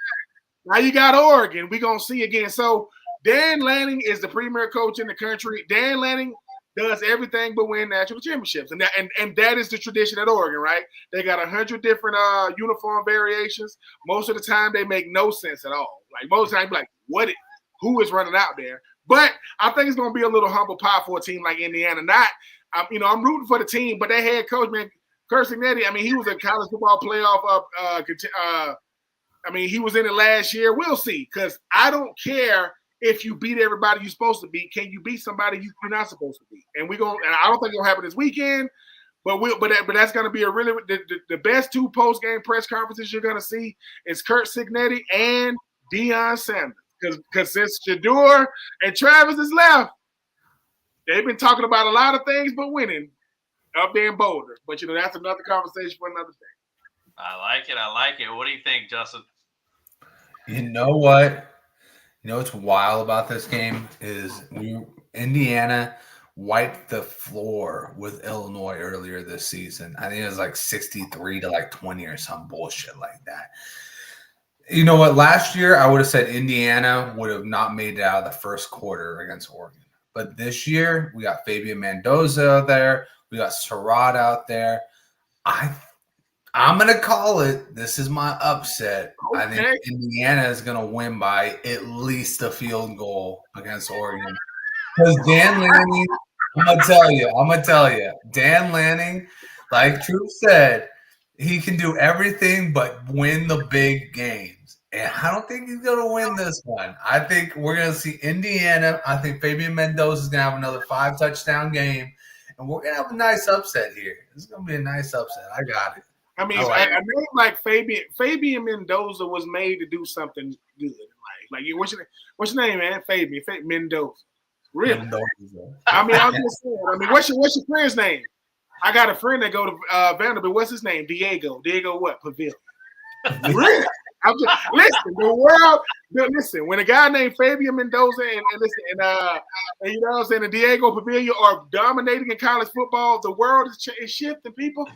Speaker 2: Now you got Oregon. We're going to see again. So Dan Lanning is the premier coach in the country. Dan Lanning does everything but win national championships. And that is the tradition at Oregon, right? They got 100 different uniform variations. Most of the time, they make no sense at all. Like most of the time, you're like, who is running out there? But I think it's going to be a little humble pie for a team like Indiana. I'm rooting for the team, but that head coach, man, Kirk Cignetti, he was a college football playoff he was in it last year. We'll see, because I don't care if you beat everybody you're supposed to beat. Can you beat somebody you're not supposed to beat? And I don't think it'll happen this weekend, but that's going to be a really the best 2 post-game press conferences you're going to see is Kirk Cignetti and Deion Sanders, because since Shador and Travis is left, they've been talking about a lot of things but winning up there in Boulder. But, that's another conversation for another day.
Speaker 4: I like it. What do you think, Justin?
Speaker 5: You know what? What's wild about this game is Indiana wiped the floor with Illinois earlier this season. I think it was like 63 to like 20 or some bullshit like that. You know what? Last year, I would have said Indiana would have not made it out of the first quarter against Oregon. But this year, we got Fabian Mendoza out there. We got Surratt out there. I'm going to call it. This is my upset. Okay. I think Indiana is going to win by at least a field goal against Oregon. Because Dan Lanning, I'm going to tell you, Dan Lanning, like Troupe said, he can do everything but win the big games. And I don't think he's going to win this one. I think we're going to see Indiana. I think Fabian Mendoza is going to have another 5-touchdown game. And we're going to have a nice upset here. This is going to be a nice upset. I got it.
Speaker 2: A name like Fabian Mendoza was made to do something good in life. Like, what's your name, man? Fabian Mendoza. Really? Mendoza. I'm just saying. What's your friend's name? I got a friend that go to Vanderbilt. What's his name? Diego. Diego what? Pavilion. Really? Listen, the world. Listen, when a guy named Fabian Mendoza and you know what I'm saying, and Diego Pavilion are dominating in college football, the world is shifting, people.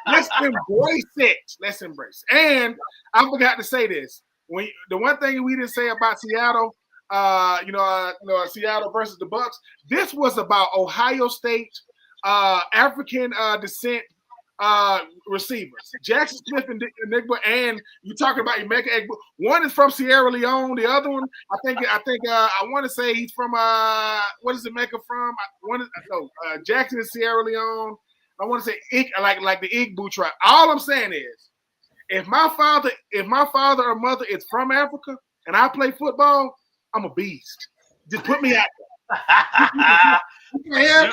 Speaker 2: Let's embrace it. Let's embrace it. And I forgot to say this. The one thing we didn't say about Seattle, Seattle versus the Bucks, this was about Ohio State African descent receivers. Jackson Smith and Nigba, and you talking about Emeka Egbu. One is from Sierra Leone. The other one, I want to say he's from what is Emeka from? Jackson is Sierra Leone. I want to say like the Igbo tribe. All I'm saying is, if my father or mother is from Africa and I play football, I'm a beast. Just put me out there.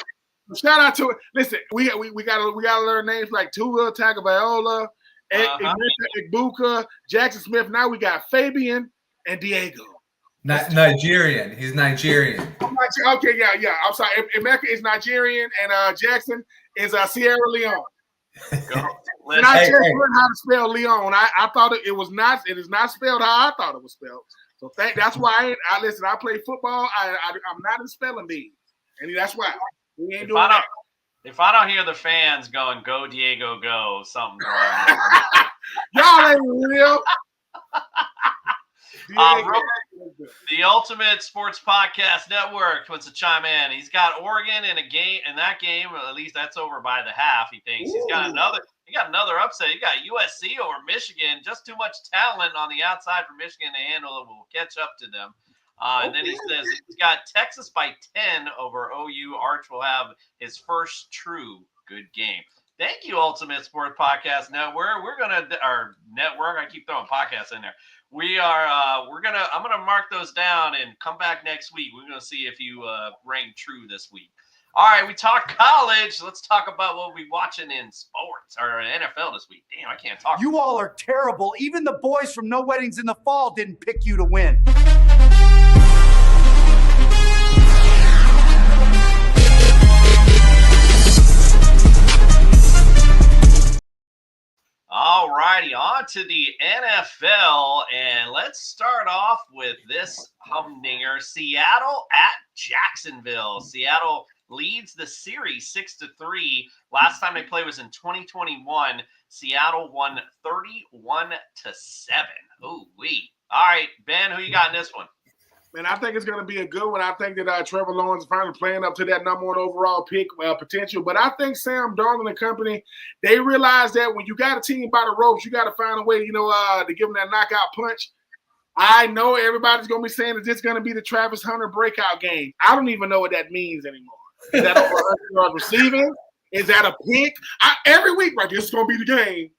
Speaker 2: Shout out to it. Listen, we gotta learn names like Tua Tagovailoa, Igbuka, Jackson Smith. Now we got Fabian and Diego.
Speaker 5: Nigerian. He's Nigerian.
Speaker 2: Okay, yeah. I'm sorry. Emeka is Nigerian and Jackson is Sierra Leone. And I just learned how to spell Leon. I thought it was not. It is not spelled how I thought it was spelled. So that's why I listen. I play football. I'm not in spelling bees, and that's why we ain't doing that.
Speaker 4: If I don't hear the fans going, "Go Diego, go," something's wrong.
Speaker 2: Y'all ain't real.
Speaker 4: The Ultimate Sports Podcast Network wants to chime in. He's got Oregon in a game, in that game, at least that's over by the half. He thinks he's got another upset. He got USC over Michigan. Just too much talent on the outside for Michigan to handle. It will catch up to them. And then he says he's got Texas by 10 over OU. Arch will have his first true good game. Thank you, Ultimate Sports Podcast Network. Our network. I keep throwing podcasts in there. I'm gonna mark those down and come back next week. We're gonna see if you rang true this week. All right, we talked college. Let's talk about what we're watching in sports or NFL this week. Damn, I can't talk.
Speaker 3: You all are terrible. Even the boys from No Weddings in the Fall didn't pick you to win.
Speaker 4: All righty, on to the NFL, and let's start off with this humdinger. Seattle at Jacksonville. Seattle leads the series 6-3. Last time they played was in 2021. Seattle won 31-7. Ooh-wee. All right, Ben, who you got in this one?
Speaker 2: Man, I think it's going to be a good one. I think that Trevor Lawrence is finally playing up to that number one overall pick potential. But I think Sam Darnold and company, they realize that when you got a team by the ropes, you got to find a way, to give them that knockout punch. I know everybody's going to be saying that this is going to be the Travis Hunter breakout game. I don't even know what that means anymore. Is that over 100 yards receiving? Is that a pick? Every week, right, this is going to be the game.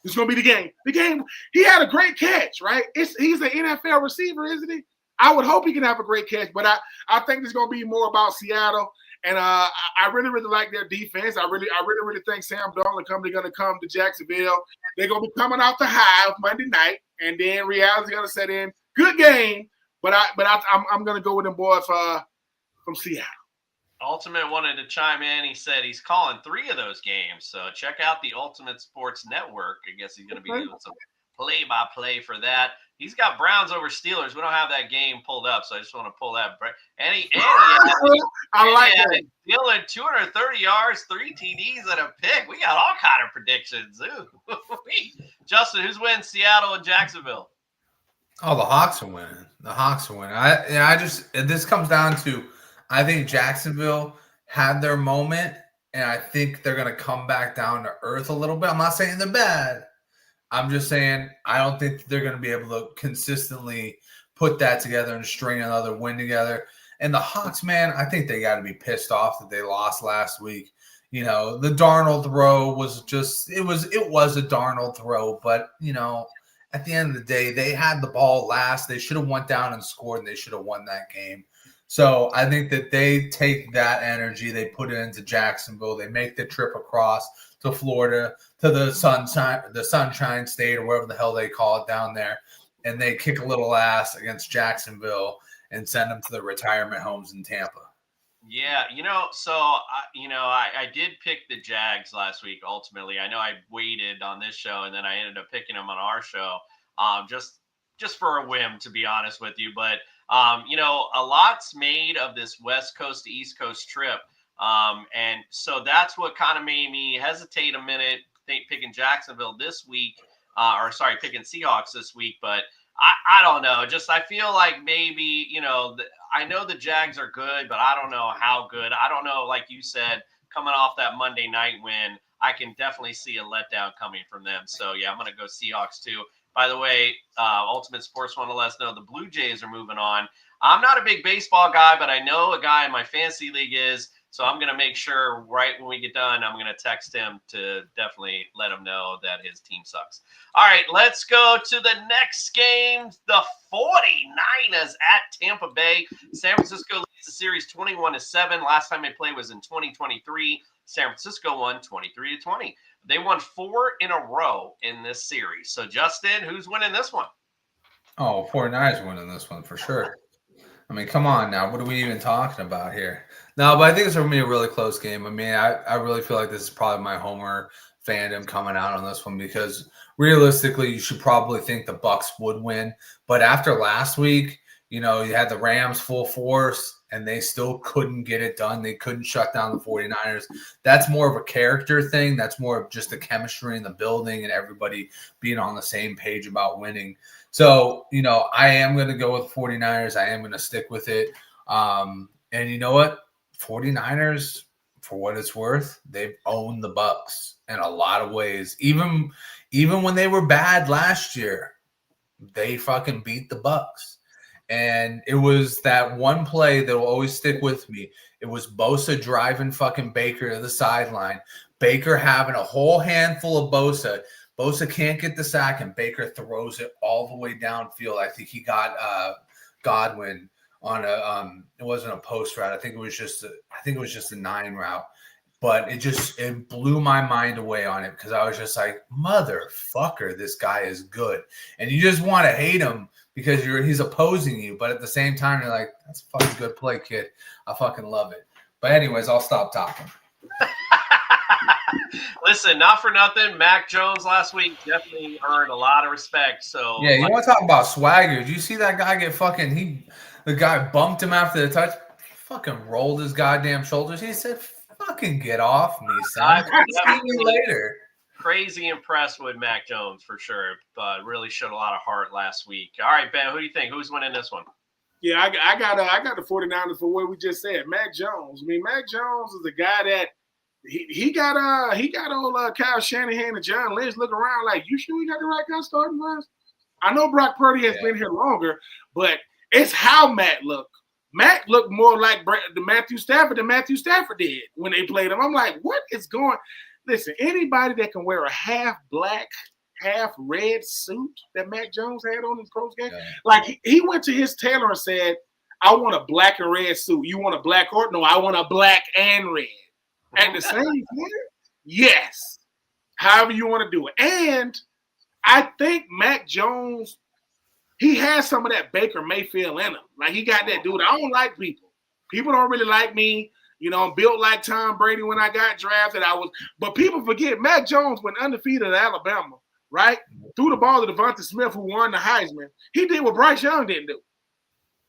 Speaker 2: This is going to be the game. The game, he had a great catch, right? He's an NFL receiver, isn't he? I would hope he can have a great catch, but I think it's going to be more about Seattle. And I really, really like their defense. I really think Sam Darnold and company going to come to Jacksonville. They're going to be coming off the high of Monday night, and then reality's going to set in. Good game, but I'm going to go with them boys from Seattle.
Speaker 4: Ultimate wanted to chime in. He said he's calling 3 of those games. So check out the Ultimate Sports Network. I guess he's going to be doing some play-by-play for that. He's got Browns over Steelers. We don't have that game pulled up, so I just want to pull that. I like that. Dylan, 230 yards, 3 TDs, and a pick. We got all kind of predictions. Ooh. Justin, who's winning Seattle and Jacksonville?
Speaker 5: Oh, the Hawks are winning. This comes down to, I think Jacksonville had their moment, and I think they're going to come back down to earth a little bit. I'm not saying they're bad. I'm just saying I don't think they're going to be able to consistently put that together and string another win together. And the Hawks, man, I think they got to be pissed off that they lost last week. The Darnold throw was just – it was a Darnold throw. But, at the end of the day, they had the ball last. They should have went down and scored, and they should have won that game. So I think that they take that energy, they put it into Jacksonville, they make the trip across to Florida, to the Sunshine State, or whatever the hell they call it down there, and they kick a little ass against Jacksonville and send them to the retirement homes in Tampa.
Speaker 4: Yeah, I did pick the Jags last week. Ultimately, I know I waited on this show, and then I ended up picking them on our show, just for a whim, to be honest with you. But a lot's made of this West Coast to East Coast trip. And so that's what kind of made me hesitate a minute picking Jacksonville this week, picking Seahawks this week. But I don't know. I feel like maybe, I know the Jags are good, but I don't know how good. I don't know, like you said, coming off that Monday night win, I can definitely see a letdown coming from them. So, yeah, I'm going to go Seahawks too. By the way, Ultimate Sports want to let us know the Blue Jays are moving on. I'm not a big baseball guy, but I know a guy in my fantasy league is. So I'm going to make sure right when we get done, I'm going to text him to definitely let him know that his team sucks. All right, let's go to the next game. The 49ers at Tampa Bay. San Francisco leads the series 21-7. Last time they played was in 2023. San Francisco won 23-20. They won 4 in a row in this series. So, Justin, who's winning this one?
Speaker 5: Oh, 49ers winning this one for sure. I mean, come on now. What are we even talking about here? No, but I think it's going to be a really close game. I mean, I really feel like this is probably my homer fandom coming out on this one because realistically, you should probably think the Bucs would win. But after last week, You had the Rams full force, and they still couldn't get it done. They couldn't shut down the 49ers. That's more of a character thing. That's more of just the chemistry in the building and everybody being on the same page about winning. So, I am going to go with 49ers. I am going to stick with it. And you know what? 49ers, for what it's worth, they've owned the Bucks in a lot of ways. Even when they were bad last year, they fucking beat the Bucks. And it was that one play that will always stick with me. It was Bosa driving fucking Baker to the sideline. Baker having a whole handful of Bosa. Bosa can't get the sack, and Baker throws it all the way downfield. I think he got Godwin on it wasn't a post route. I think it was just a 9 route. But it blew my mind away on it because I was just like, motherfucker, this guy is good. And you just want to hate him because he's opposing you. But at the same time, you're like, that's a fucking good play, kid. I fucking love it. But anyways, I'll stop talking.
Speaker 4: Listen, not for nothing, Mac Jones last week definitely earned a lot of respect. So
Speaker 5: yeah, you want to talk about swagger? Did you see that guy get fucking the guy bumped him after the touch, fucking rolled his goddamn shoulders. He said, fucking get off me, son. See me later.
Speaker 4: Crazy impressed with Mac Jones for sure. But really showed a lot of heart last week. All right, Ben, who do you think? Who's winning this one?
Speaker 2: Yeah, I got the 49ers for what we just said. Mac Jones. I mean, Mac Jones is a guy that he got old Kyle Shanahan and John Lynch looking around like, you sure we got the right guy starting for us? I know Brock Purdy has been here longer, but it's how Matt looked. Matt looked more like Matthew Stafford than Matthew Stafford did when they played him. I'm like, what is going? Listen, anybody that can wear a half black, half red suit that Mac Jones had on in the pros game, like he went to his tailor and said, I want a black and red suit. You want a black or no? I want a black and red. At the same time, yes. However you want to do it. And I think Mac Jones, he has some of that Baker Mayfield in him. Like, he got that dude. I don't like people. People don't really like me. I'm built like Tom Brady when I got drafted. But people forget Mac Jones went undefeated at Alabama, right? Threw the ball to Devonta Smith, who won the Heisman. He did what Bryce Young didn't do.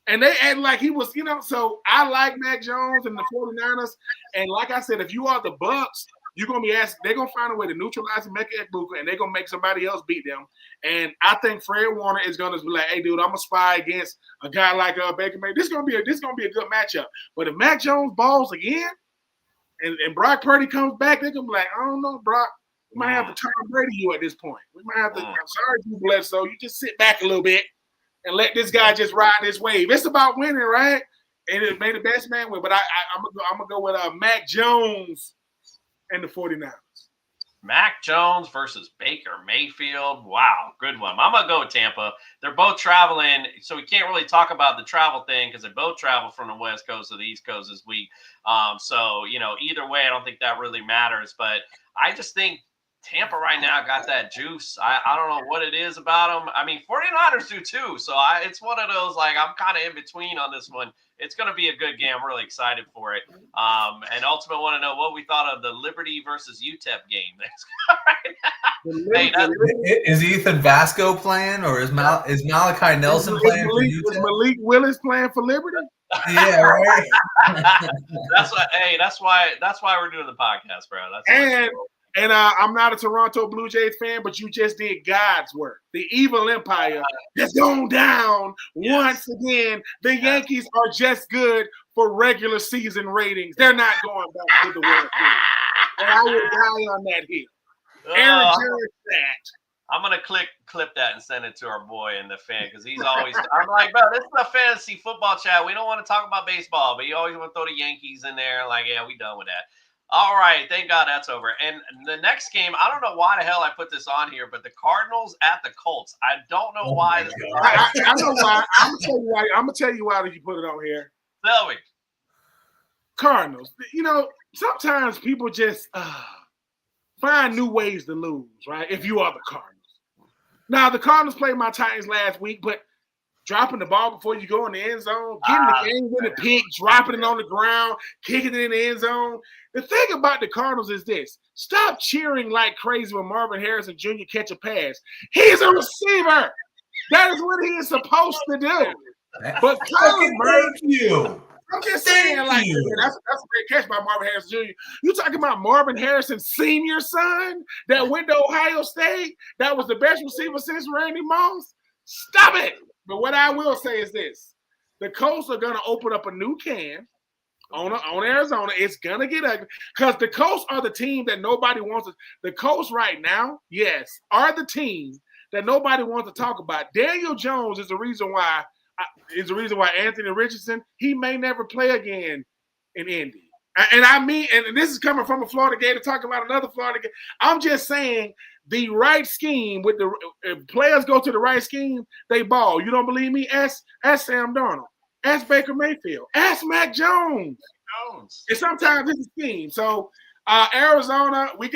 Speaker 2: And they acted like he was, so I like Mac Jones and the 49ers. And like I said, if you are the Bucks, you're going to be asked, they're going to find a way to neutralize Emeka Egbuka, and they're going to make somebody else beat them. And I think Fred Warner is going to be like, hey, dude, I'm going to spy against a guy like Baker Mayfield. This is going to be a good matchup. But if Mac Jones balls again and Brock Purdy comes back, they're going to be like, I don't know, Brock. We might have to Tom Brady you at this point. We might have to, I'm sorry, you Bledsoe. You just sit back a little bit and let this guy just ride this wave. It's about winning, right? And it made the best man win. But I'm gonna go with Mac Jones and the 49ers.
Speaker 4: Mac Jones versus Baker Mayfield. Wow, good one. I'm going to go with Tampa. They're both traveling, so we can't really talk about the travel thing because they both travel from the West Coast to the East Coast this week. So, either way, I don't think that really matters. But I just think Tampa right now got that juice. I don't know what it is about them. I mean, 49ers do too. So it's one of those, like, I'm kind of in between on this one. It's going to be a good game. I'm really excited for it. And ultimately want to know what we thought of the Liberty versus UTEP game.
Speaker 5: Is Ethan Vasco playing, or is Malachi Nelson playing for UTEP?
Speaker 2: Is Malik Willis playing for Liberty?
Speaker 5: Yeah, right.
Speaker 4: That's why we're doing the podcast, bro.
Speaker 2: And I'm not a Toronto Blue Jays fan, but you just did God's work. The evil empire has gone down once again. The Yankees are just good for regular season ratings. They're not going back to the World Series. And I will die on that hill. Aaron Judge that.
Speaker 4: I'm going to clip that and send it to our boy in the fan because he's always – I'm like, bro, this is a fantasy football chat. We don't want to talk about baseball, but you always want to throw the Yankees in there. Like, yeah, we done with that. All right, thank God that's over. And the next game, I don't know why the hell I put this on here, but the Cardinals at the Colts. I don't know why.
Speaker 2: I know why. I'm gonna tell you why did you put it on here.
Speaker 4: Tell me.
Speaker 2: Cardinals. Sometimes people just find new ways to lose, right? If you are the Cardinals. Now the Cardinals played my Titans last week, but dropping the ball before you go in the end zone, getting the game with a pick, dropping it on the ground, kicking it in the end zone. The thing about the Cardinals is this. Stop cheering like crazy when Marvin Harrison Jr. catch a pass. He's a receiver. That is what he is supposed to do. But Kyler Murray,
Speaker 5: Thank you.
Speaker 2: I'm just saying, like, that's a great catch by Marvin Harrison Jr. You talking about Marvin Harrison Sr.'s son that went to Ohio State, that was the best receiver since Randy Moss? Stop it. But what I will say is this. The Colts are going to open up a new can on Arizona. It's going to get ugly because the Colts are the team that nobody wants to. The Colts right now, yes, are the team that nobody wants to talk about. Daniel Jones is the reason why Anthony Richardson, he may never play again in Indy. And I mean, and this is coming from a Florida Gator talking about another Florida Gator. I'm just saying the right scheme with if players go to the right scheme, they ball. You don't believe me? Ask Sam Darnold. Ask Baker Mayfield. Ask Mac Jones. And sometimes it's a scheme. So Arizona, we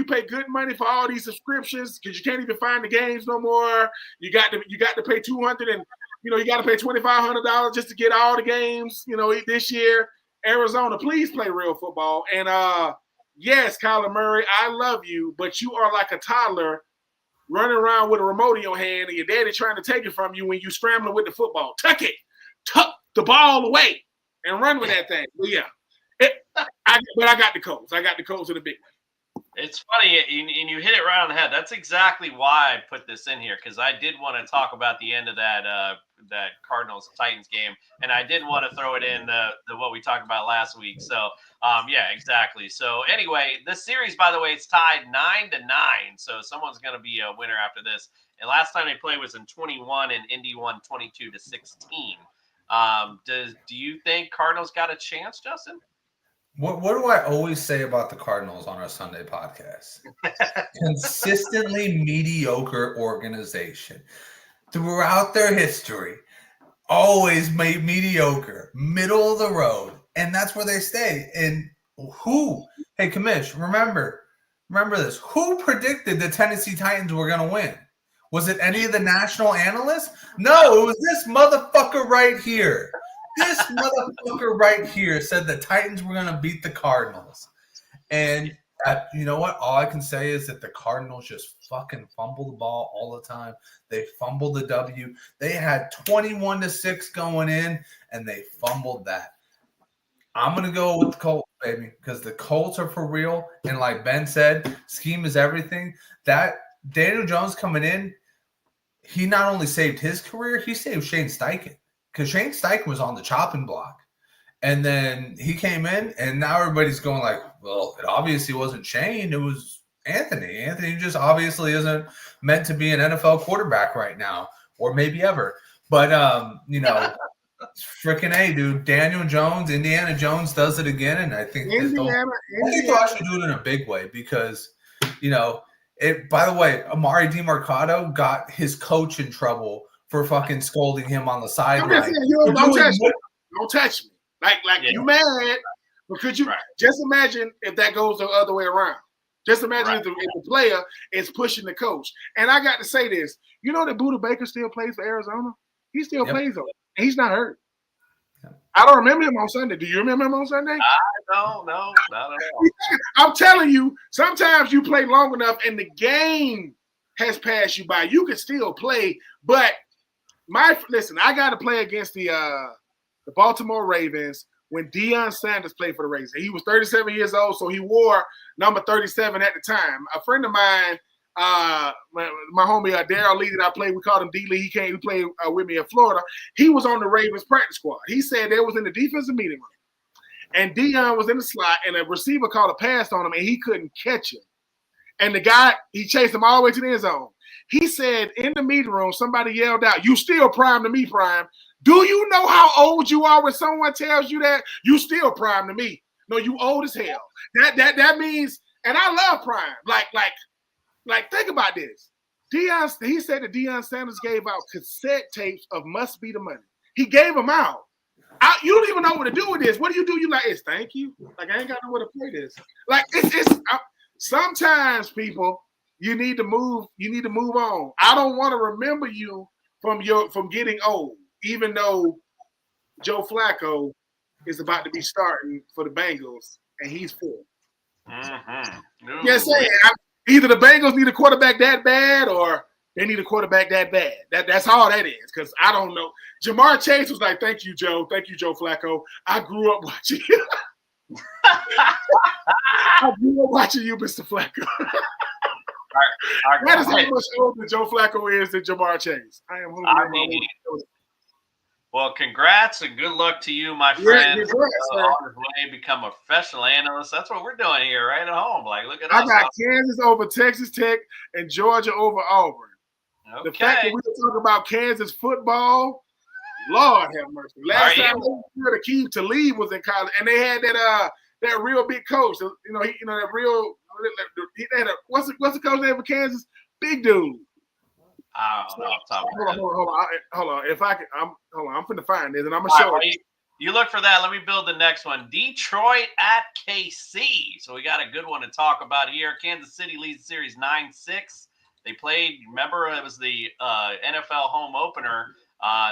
Speaker 2: pay good money for all these subscriptions because you can't even find the games no more. You got to pay $200 and you got to pay $2,500 just to get all the games. This year, Arizona, please play real football. And yes, Kyler Murray, I love you, but you are like a toddler running around with a remote in your hand, and your daddy trying to take it from you when you scrambling with the football. Tuck the ball away, and run with that thing. But yeah. But I got the Colts. I got the Colts in the big one.
Speaker 4: It's funny, and you hit it right on the head. That's exactly why I put this in here, because I did want to talk about the end of that Cardinals-Titans game, and I didn't want to throw it in the what we talked about last week. So, yeah, exactly. So, anyway, this series, by the way, it's tied 9-9, so someone's going to be a winner after this. And last time they played was in 21, and Indy won 22-16. Do you think Cardinals got a chance, Justin?
Speaker 5: What do I always say about the Cardinals on our Sunday podcast? Consistently mediocre organization. Throughout their history, always made mediocre, middle of the road, and that's where they stay. And hey, Commish, remember this. Who predicted the Tennessee Titans were going to win? Was it any of the national analysts? No, it was this motherfucker right here. This motherfucker right here said the Titans were going to beat the Cardinals. And you know what? All I can say is that the Cardinals just fucking fumble the ball all the time. They fumbled the W. They had 21-6 going in, and they fumbled that. I'm going to go with the Colts, baby, because the Colts are for real. And like Ben said, scheme is everything. That Daniel Jones coming in, he not only saved his career, he saved Shane Steichen. Because Shane Steichen was on the chopping block. And then he came in, and now everybody's going like, well, it obviously wasn't Shane. It was Anthony. Anthony just obviously isn't meant to be an NFL quarterback right now, or maybe ever. But, freaking A, dude. Daniel Jones, Indiana Jones does it again, and I think they'll actually do it in a big way because, by the way, Amari DiMercato got his coach in trouble for fucking scolding him on the sideline.
Speaker 2: Don't touch me. Like you mad, but could you just imagine if that goes the other way around? Just imagine if the player is pushing the coach. And I got to say this. You know that Budda Baker still plays for Arizona? He still plays over. And he's not hurt. I don't remember him on Sunday. Do you remember him on Sunday?
Speaker 4: No, not at all.
Speaker 2: I'm telling you, sometimes you play long enough and the game has passed you by. You can still play, but listen, I got to play against the Baltimore Ravens when Deion Sanders played for the Ravens. He was 37 years old, so he wore number 37 at the time. A friend of mine, my homie Darryl Lee that I played, we called him D-Lee. He played with me in Florida. He was on the Ravens practice squad. He said they was in the defensive meeting room, and Deion was in the slot, and a receiver called a pass on him, and he couldn't catch him. And the guy, he chased him all the way to the end zone. He said in the meeting room, somebody yelled out, "You still prime to me, Prime. Do you know how old you are when someone tells you that? You still prime to me. No, you old as hell." That means, and I love Prime. Like think about this. He said that Deion Sanders gave out cassette tapes of Must Be the Money. He gave them out. You don't even know what to do with this. What do? You like, it's thank you. Like, I ain't got nowhere to play this. Like, sometimes people, you need to move on. I don't want to remember you from getting old, even though Joe Flacco is about to be starting for the Bengals and he's full.
Speaker 4: Mm-hmm.
Speaker 2: Yes, either the Bengals need a quarterback that bad, or They need a quarterback that bad. That's all that is, because I don't know. Jamar Chase was like, thank you, Joe. Thank you, Joe Flacco. I grew up watching you. I grew up watching you, Mr. Flacco. That is how much older Joe Flacco is than Jamar Chase.
Speaker 4: Well, congrats and good luck to you, my friend.
Speaker 2: Yeah,
Speaker 4: on his way, become a professional analyst. That's what we're doing here, right at home. Like, look at us.
Speaker 2: I got Kansas over Texas Tech and Georgia over Auburn.
Speaker 4: Okay.
Speaker 2: The fact that we can talk about Kansas football, Lord have mercy. Last time the key to leave was in college, and they had that real big coach. That real. They had what's the coach name for Kansas? Big dude.
Speaker 4: I don't know.
Speaker 2: Hold on. I'm finna find this, and I'm gonna show you.
Speaker 4: You look for that. Let me build the next one. Detroit at KC. So we got a good one to talk about here. Kansas City leads the series 9-6. They played. Remember, it was the NFL home opener.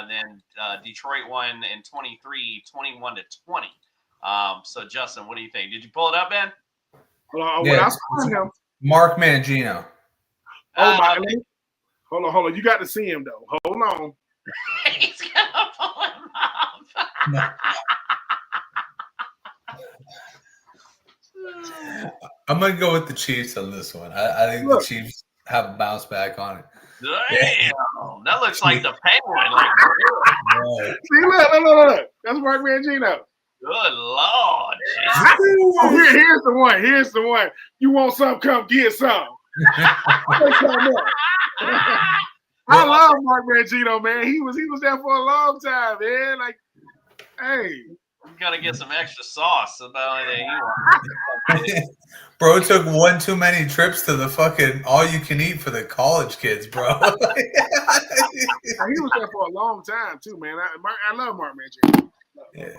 Speaker 4: Then Detroit won in 23, 21-20. So Justin, what do you think? Did you pull it up, Ben?
Speaker 2: I saw him.
Speaker 5: Mark Mangino.
Speaker 2: Hold on. You got to see him though. Hold on.
Speaker 4: He's gonna pull him up.
Speaker 5: I'm gonna go with the Chiefs on this one. I think the Chiefs have a bounce back on it.
Speaker 4: Damn, that looks like the Penguin. Like,
Speaker 2: see, look. That's Mark Mangino.
Speaker 4: Good Lord.
Speaker 2: Here's the one. You want some? Come get some. I love Mark Mangino, man. He was there for a long time, man. Like, hey,
Speaker 4: you gotta get some extra sauce about it.
Speaker 5: Bro took one too many trips to the fucking all you can eat for the college kids, bro.
Speaker 2: He was there for a long time too, man. I love Mark Mangino.
Speaker 5: Yeah.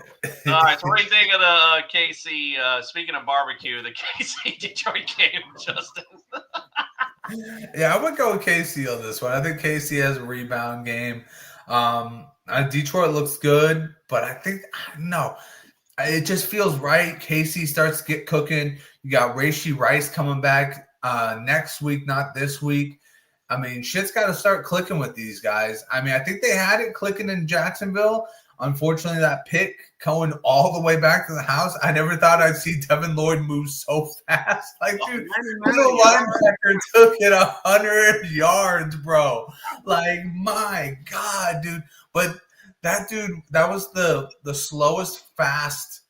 Speaker 4: All right, so what do you think of the KC? Speaking of barbecue, the KC Detroit game, Justin.
Speaker 5: Yeah, I would go with KC on this one. I think KC has a rebound game. Detroit looks good, but I think no, it just feels right. KC starts to get cooking. You got Rashee Rice coming back next week, not this week. I mean, shit's got to start clicking with these guys. I mean, I think they had it clicking in Jacksonville. Unfortunately, that pick going all the way back to the house, I never thought I'd see Devin Lloyd move so fast. Like, dude, the linebacker took it 100 yards, bro. Like, my God, dude. But that dude, that was the slowest fast.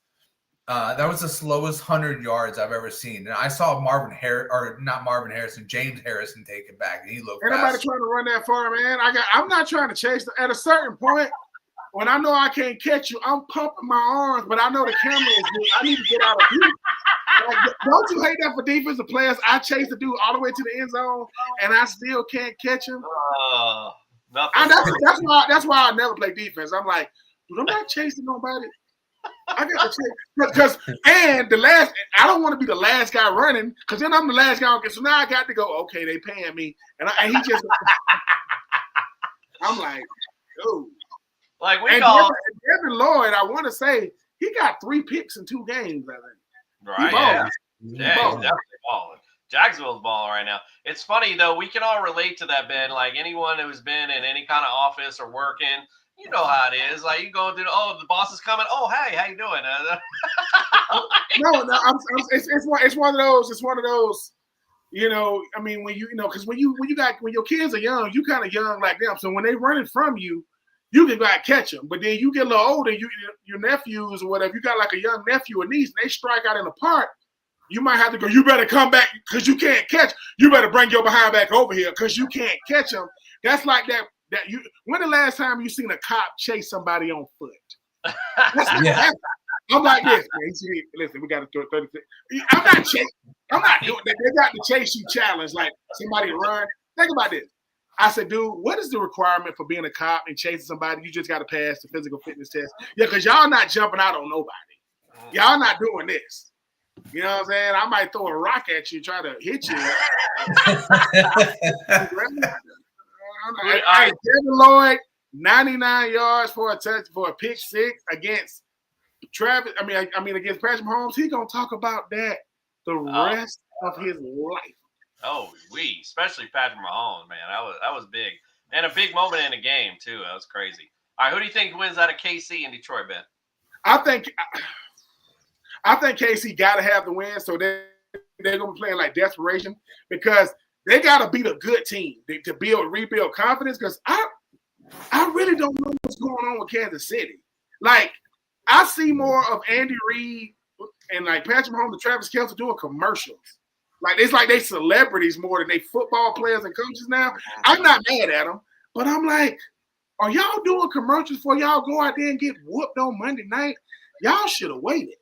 Speaker 5: That was the slowest 100 yards I've ever seen. And I saw James Harrison take it back, and he looked fast.
Speaker 2: Anybody trying to run that far, man? I'm not trying to chase. At a certain point, when I know I can't catch you, I'm pumping my arms, but I know the camera is good. I need to get out of here. Like, don't you hate that for defensive players? I chase the dude all the way to the end zone, and I still can't catch him. That's why I never play defense. I'm like, dude, I'm not chasing nobody. I got to chase I don't want to be the last guy running, because then I'm the last guy. So now I got to go. Okay, they paying me, and he just. I'm like, dude.
Speaker 4: Like
Speaker 2: Devin Lloyd, I want to say he got 3 picks in 2 games. I think.
Speaker 4: Right? He's definitely balling. Jacksonville's balling right now. It's funny though. We can all relate to that, Ben. Like anyone who's been in any kind of office or working, you know how it is. Like you go through. Oh, the boss is coming. Oh, hey, how you doing?
Speaker 2: It's one of those. It's one of those. You know, I mean, when because when your kids are young, you kind of young like them. So when they running from you. You can go out and catch them, but then you get a little older, your nephews or whatever, you got like a young nephew or niece, and they strike out in the park, you might have to go, you better come back because you can't catch. You better bring your behind back over here because you can't catch them. That's like that. When the last time you seen a cop chase somebody on foot? I'm like this, man. Listen, we got to throw 36. I'm not chasing. I'm not doing that. They got the chase you challenge, like somebody run. Think about this. I said, dude, what is the requirement for being a cop and chasing somebody? You just got to pass the physical fitness test. Yeah, because y'all not jumping out on nobody. Y'all not doing this. You know what I'm saying? I might throw a rock at you, try to hit you. Devin Lloyd, 99 yards for a pick 6 against Travis. I mean against Patrick Mahomes. He's gonna talk about that the rest of his life.
Speaker 4: Oh, especially Patrick Mahomes, man. That was big. And a big moment in the game, too. That was crazy. All right, who do you think wins out of KC and Detroit, Ben?
Speaker 2: I think KC got to have the win, so they're going to be playing like desperation because they got to beat a good team to rebuild confidence. Because I really don't know what's going on with Kansas City. Like, I see more of Andy Reid and like Patrick Mahomes and Travis Kelce doing commercials. Like, it's like they celebrities more than they football players and coaches now. I'm not mad at them, but I'm like, are y'all doing commercials before y'all go out there and get whooped on Monday night? Y'all should have waited.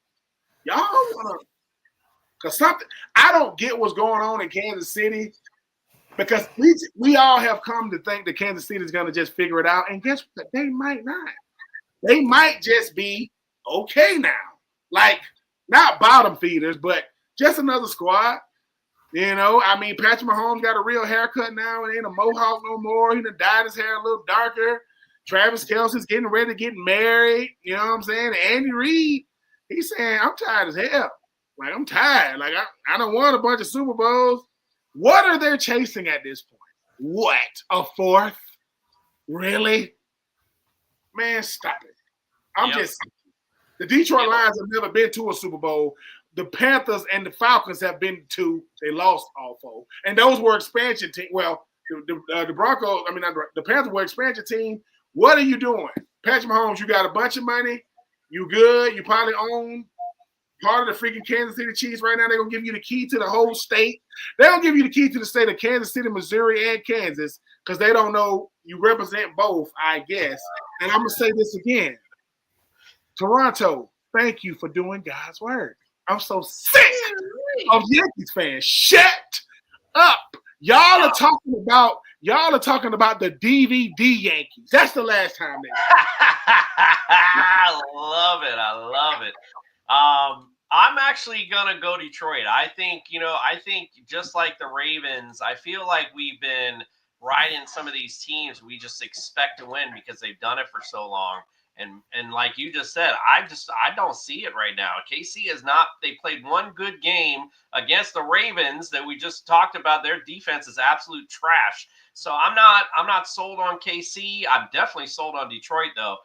Speaker 2: Y'all want to – because something – I don't get what's going on in Kansas City because we all have come to think that Kansas City is going to just figure it out. And guess what? They might not. They might just be okay now. Like, not bottom feeders, but just another squad. You know, I mean, Patrick Mahomes got a real haircut now and ain't a mohawk no more. He done dyed his hair a little darker. Travis Kelce's getting ready to get married. You know what I'm saying? Andy Reid, he's saying, I'm tired as hell. Like, I'm tired. Like, I done won a bunch of Super Bowls. What are they chasing at this point? What? A fourth? Really? Man, stop it. The Detroit Lions have never been to a Super Bowl. The Panthers and the Falcons have been to. They lost all four, and those were expansion team. Well, the Broncos. I mean, the Panthers were expansion team. What are you doing, Patrick Mahomes? You got a bunch of money. You good? You probably own part of the freaking Kansas City Chiefs right now. They're gonna give you the key to the whole state. They're gonna give you the key to the state of Kansas City, Missouri, and Kansas because they don't know you represent both. I guess. And I'm gonna say this again, Toronto. Thank you for doing God's work. I'm so sick of Yankees fans. Shut up. Y'all are talking about the DVD Yankees. That's the last time they
Speaker 4: I love it. I'm actually gonna go Detroit. I think just like the Ravens, I feel like we've been riding some of these teams we just expect to win because they've done it for so long. And like you just said, I don't see it right now. KC is not. They played one good game against the Ravens that we just talked about. Their defense is absolute trash. So I'm not sold on KC. I'm definitely sold on Detroit though.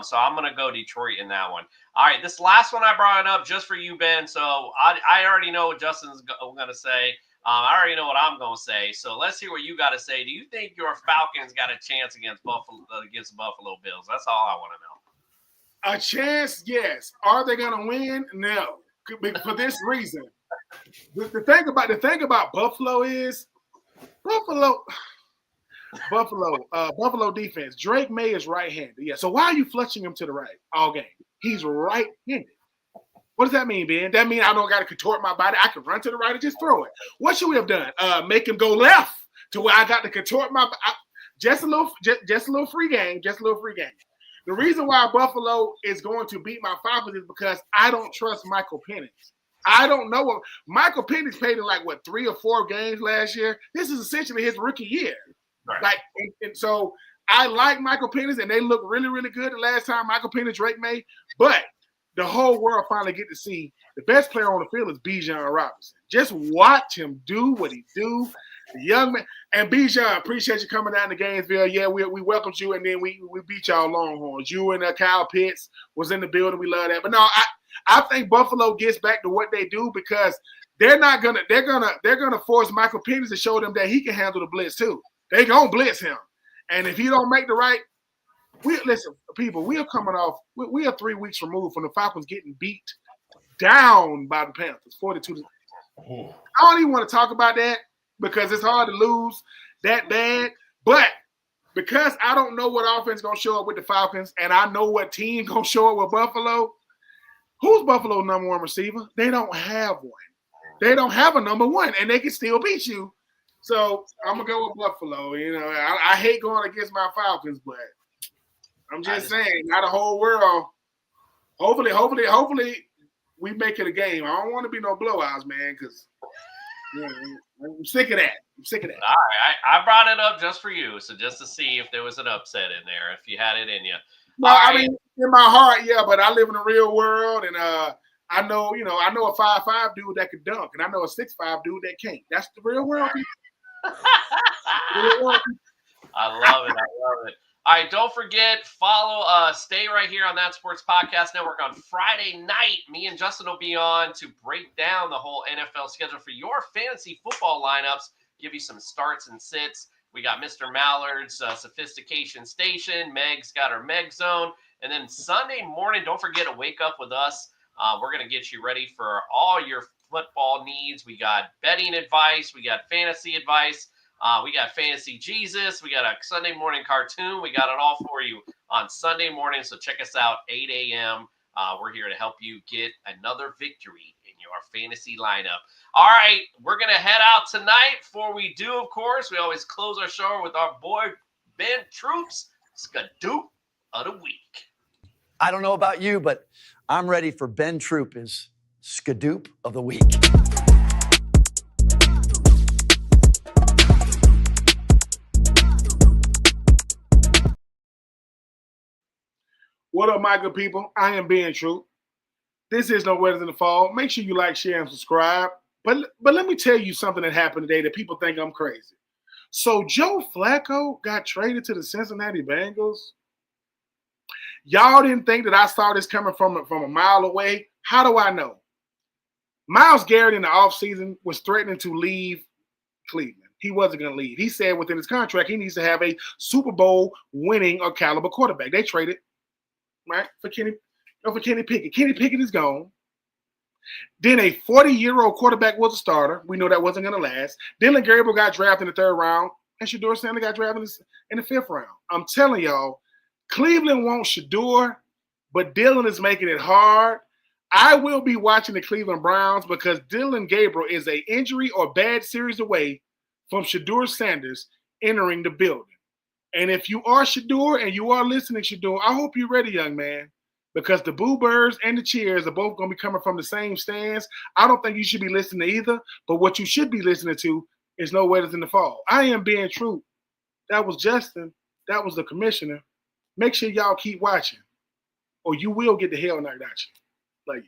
Speaker 4: So I'm gonna go Detroit in that one. All right, this last one I brought up just for you, Ben. So I already know what Justin's gonna say. I already know what I'm going to say. So let's hear what you got to say. Do you think your Falcons got a chance against the Buffalo Bills? That's all I want to know.
Speaker 2: A chance, yes. Are they going to win? No. For this reason. The thing about Buffalo is Buffalo defense. Drake May is right-handed. Yeah. So why are you fletching him to the right all game? He's right-handed. What does that mean, Ben? That means I don't got to contort my body. I can run to the right and just throw it. What should we have done? Make him go left to where I got to contort my body. Just a little free game. Just a little free game. The reason why Buffalo is going to beat my Falcons is because I don't trust Michael Penix. I don't know what Michael Penix played in 3 or 4 games last year. This is essentially his rookie year. Right. And so I like Michael Penix, and they look really, really good the last time Michael Penix, Drake May, but the whole world finally get to see the best player on the field is Bijan Robinson. Just watch him do what he do. The young man. And Bijan, appreciate you coming down to Gainesville. Yeah, we welcomed you, and then we beat y'all Longhorns. You and Kyle Pitts was in the building. We love that. But no, I think Buffalo gets back to what they do because they're gonna force Michael Penix to show them that he can handle the blitz too. They gonna blitz him. And if he don't make the right listen, people, we are coming off. We are 3 weeks removed from the Falcons getting beat down by the Panthers, 42. I don't even want to talk about that because it's hard to lose that bad. But because I don't know what offense gonna show up with the Falcons, and I know what team gonna show up with Buffalo. Who's Buffalo's number 1 receiver? They don't have one. They don't have a number 1, and they can still beat you. So I'm gonna go with Buffalo. You know, I hate going against my Falcons, but I'm just saying, not a whole world. Hopefully, we make it a game. I don't want to be no blowouts, man, because I'm sick of that. All
Speaker 4: right, I brought it up just for you, so just to see if there was an upset in there, if you had it in you.
Speaker 2: No, I mean, in my heart, yeah, but I live in the real world, and I know a 5'5" dude that could dunk, and I know a 6'5" dude that can't. That's the real world.
Speaker 4: I love it. All right, don't forget, stay right here on That Sports Podcast Network on Friday night. Me and Justin will be on to break down the whole NFL schedule for your fantasy football lineups, give you some starts and sits. We got Mr. Mallard's Sophistication Station. Meg's got her Meg Zone. And then Sunday morning, don't forget to wake up with us. We're going to get you ready for all your football needs. We got betting advice. We got fantasy advice. We got Fantasy Jesus. We got a Sunday morning cartoon. We got it all for you on Sunday morning. So check us out, 8 a.m. We're here to help you get another victory in your fantasy lineup. All right, we're going to head out tonight. Before we do, of course, we always close our show with our boy Ben Troupe's Skadoop of the Week.
Speaker 8: I don't know about you, but I'm ready for Ben Troupe's Skadoop of the Week.
Speaker 2: What up, my good people? I am Ben Troupe. This is No Wettings in the Fall. Make sure you like, share, and subscribe. But let me tell you something that happened today that people think I'm crazy. So Joe Flacco got traded to the Cincinnati Bengals. Y'all didn't think that I saw this coming from a mile away. How do I know? Myles Garrett in the offseason was threatening to leave Cleveland. He wasn't going to leave. He said within his contract he needs to have a Super Bowl winning or caliber quarterback. They traded, right, for Kenny Pickett. Kenny Pickett is gone. Then a 40-year-old quarterback was a starter. We know that wasn't going to last. Dylan Gabriel got drafted in the 3rd round, and Shedeur Sandler got drafted in the 5th round. I'm telling y'all, Cleveland wants Shedeur, but Dylan is making it hard. I will be watching the Cleveland Browns because Dylan Gabriel is an injury or bad series away from Shedeur Sanders entering the building. And if you are Shedeur and you are listening, Shedeur, I hope you're ready, young man, because the Boo Birds and the Cheers are both going to be coming from the same stands. I don't think you should be listening to either, but what you should be listening to is No Wettings in the Fall. I am Ben Troupe. That was Justin. That was the commissioner. Make sure y'all keep watching, or you will get the hell knocked out you. Like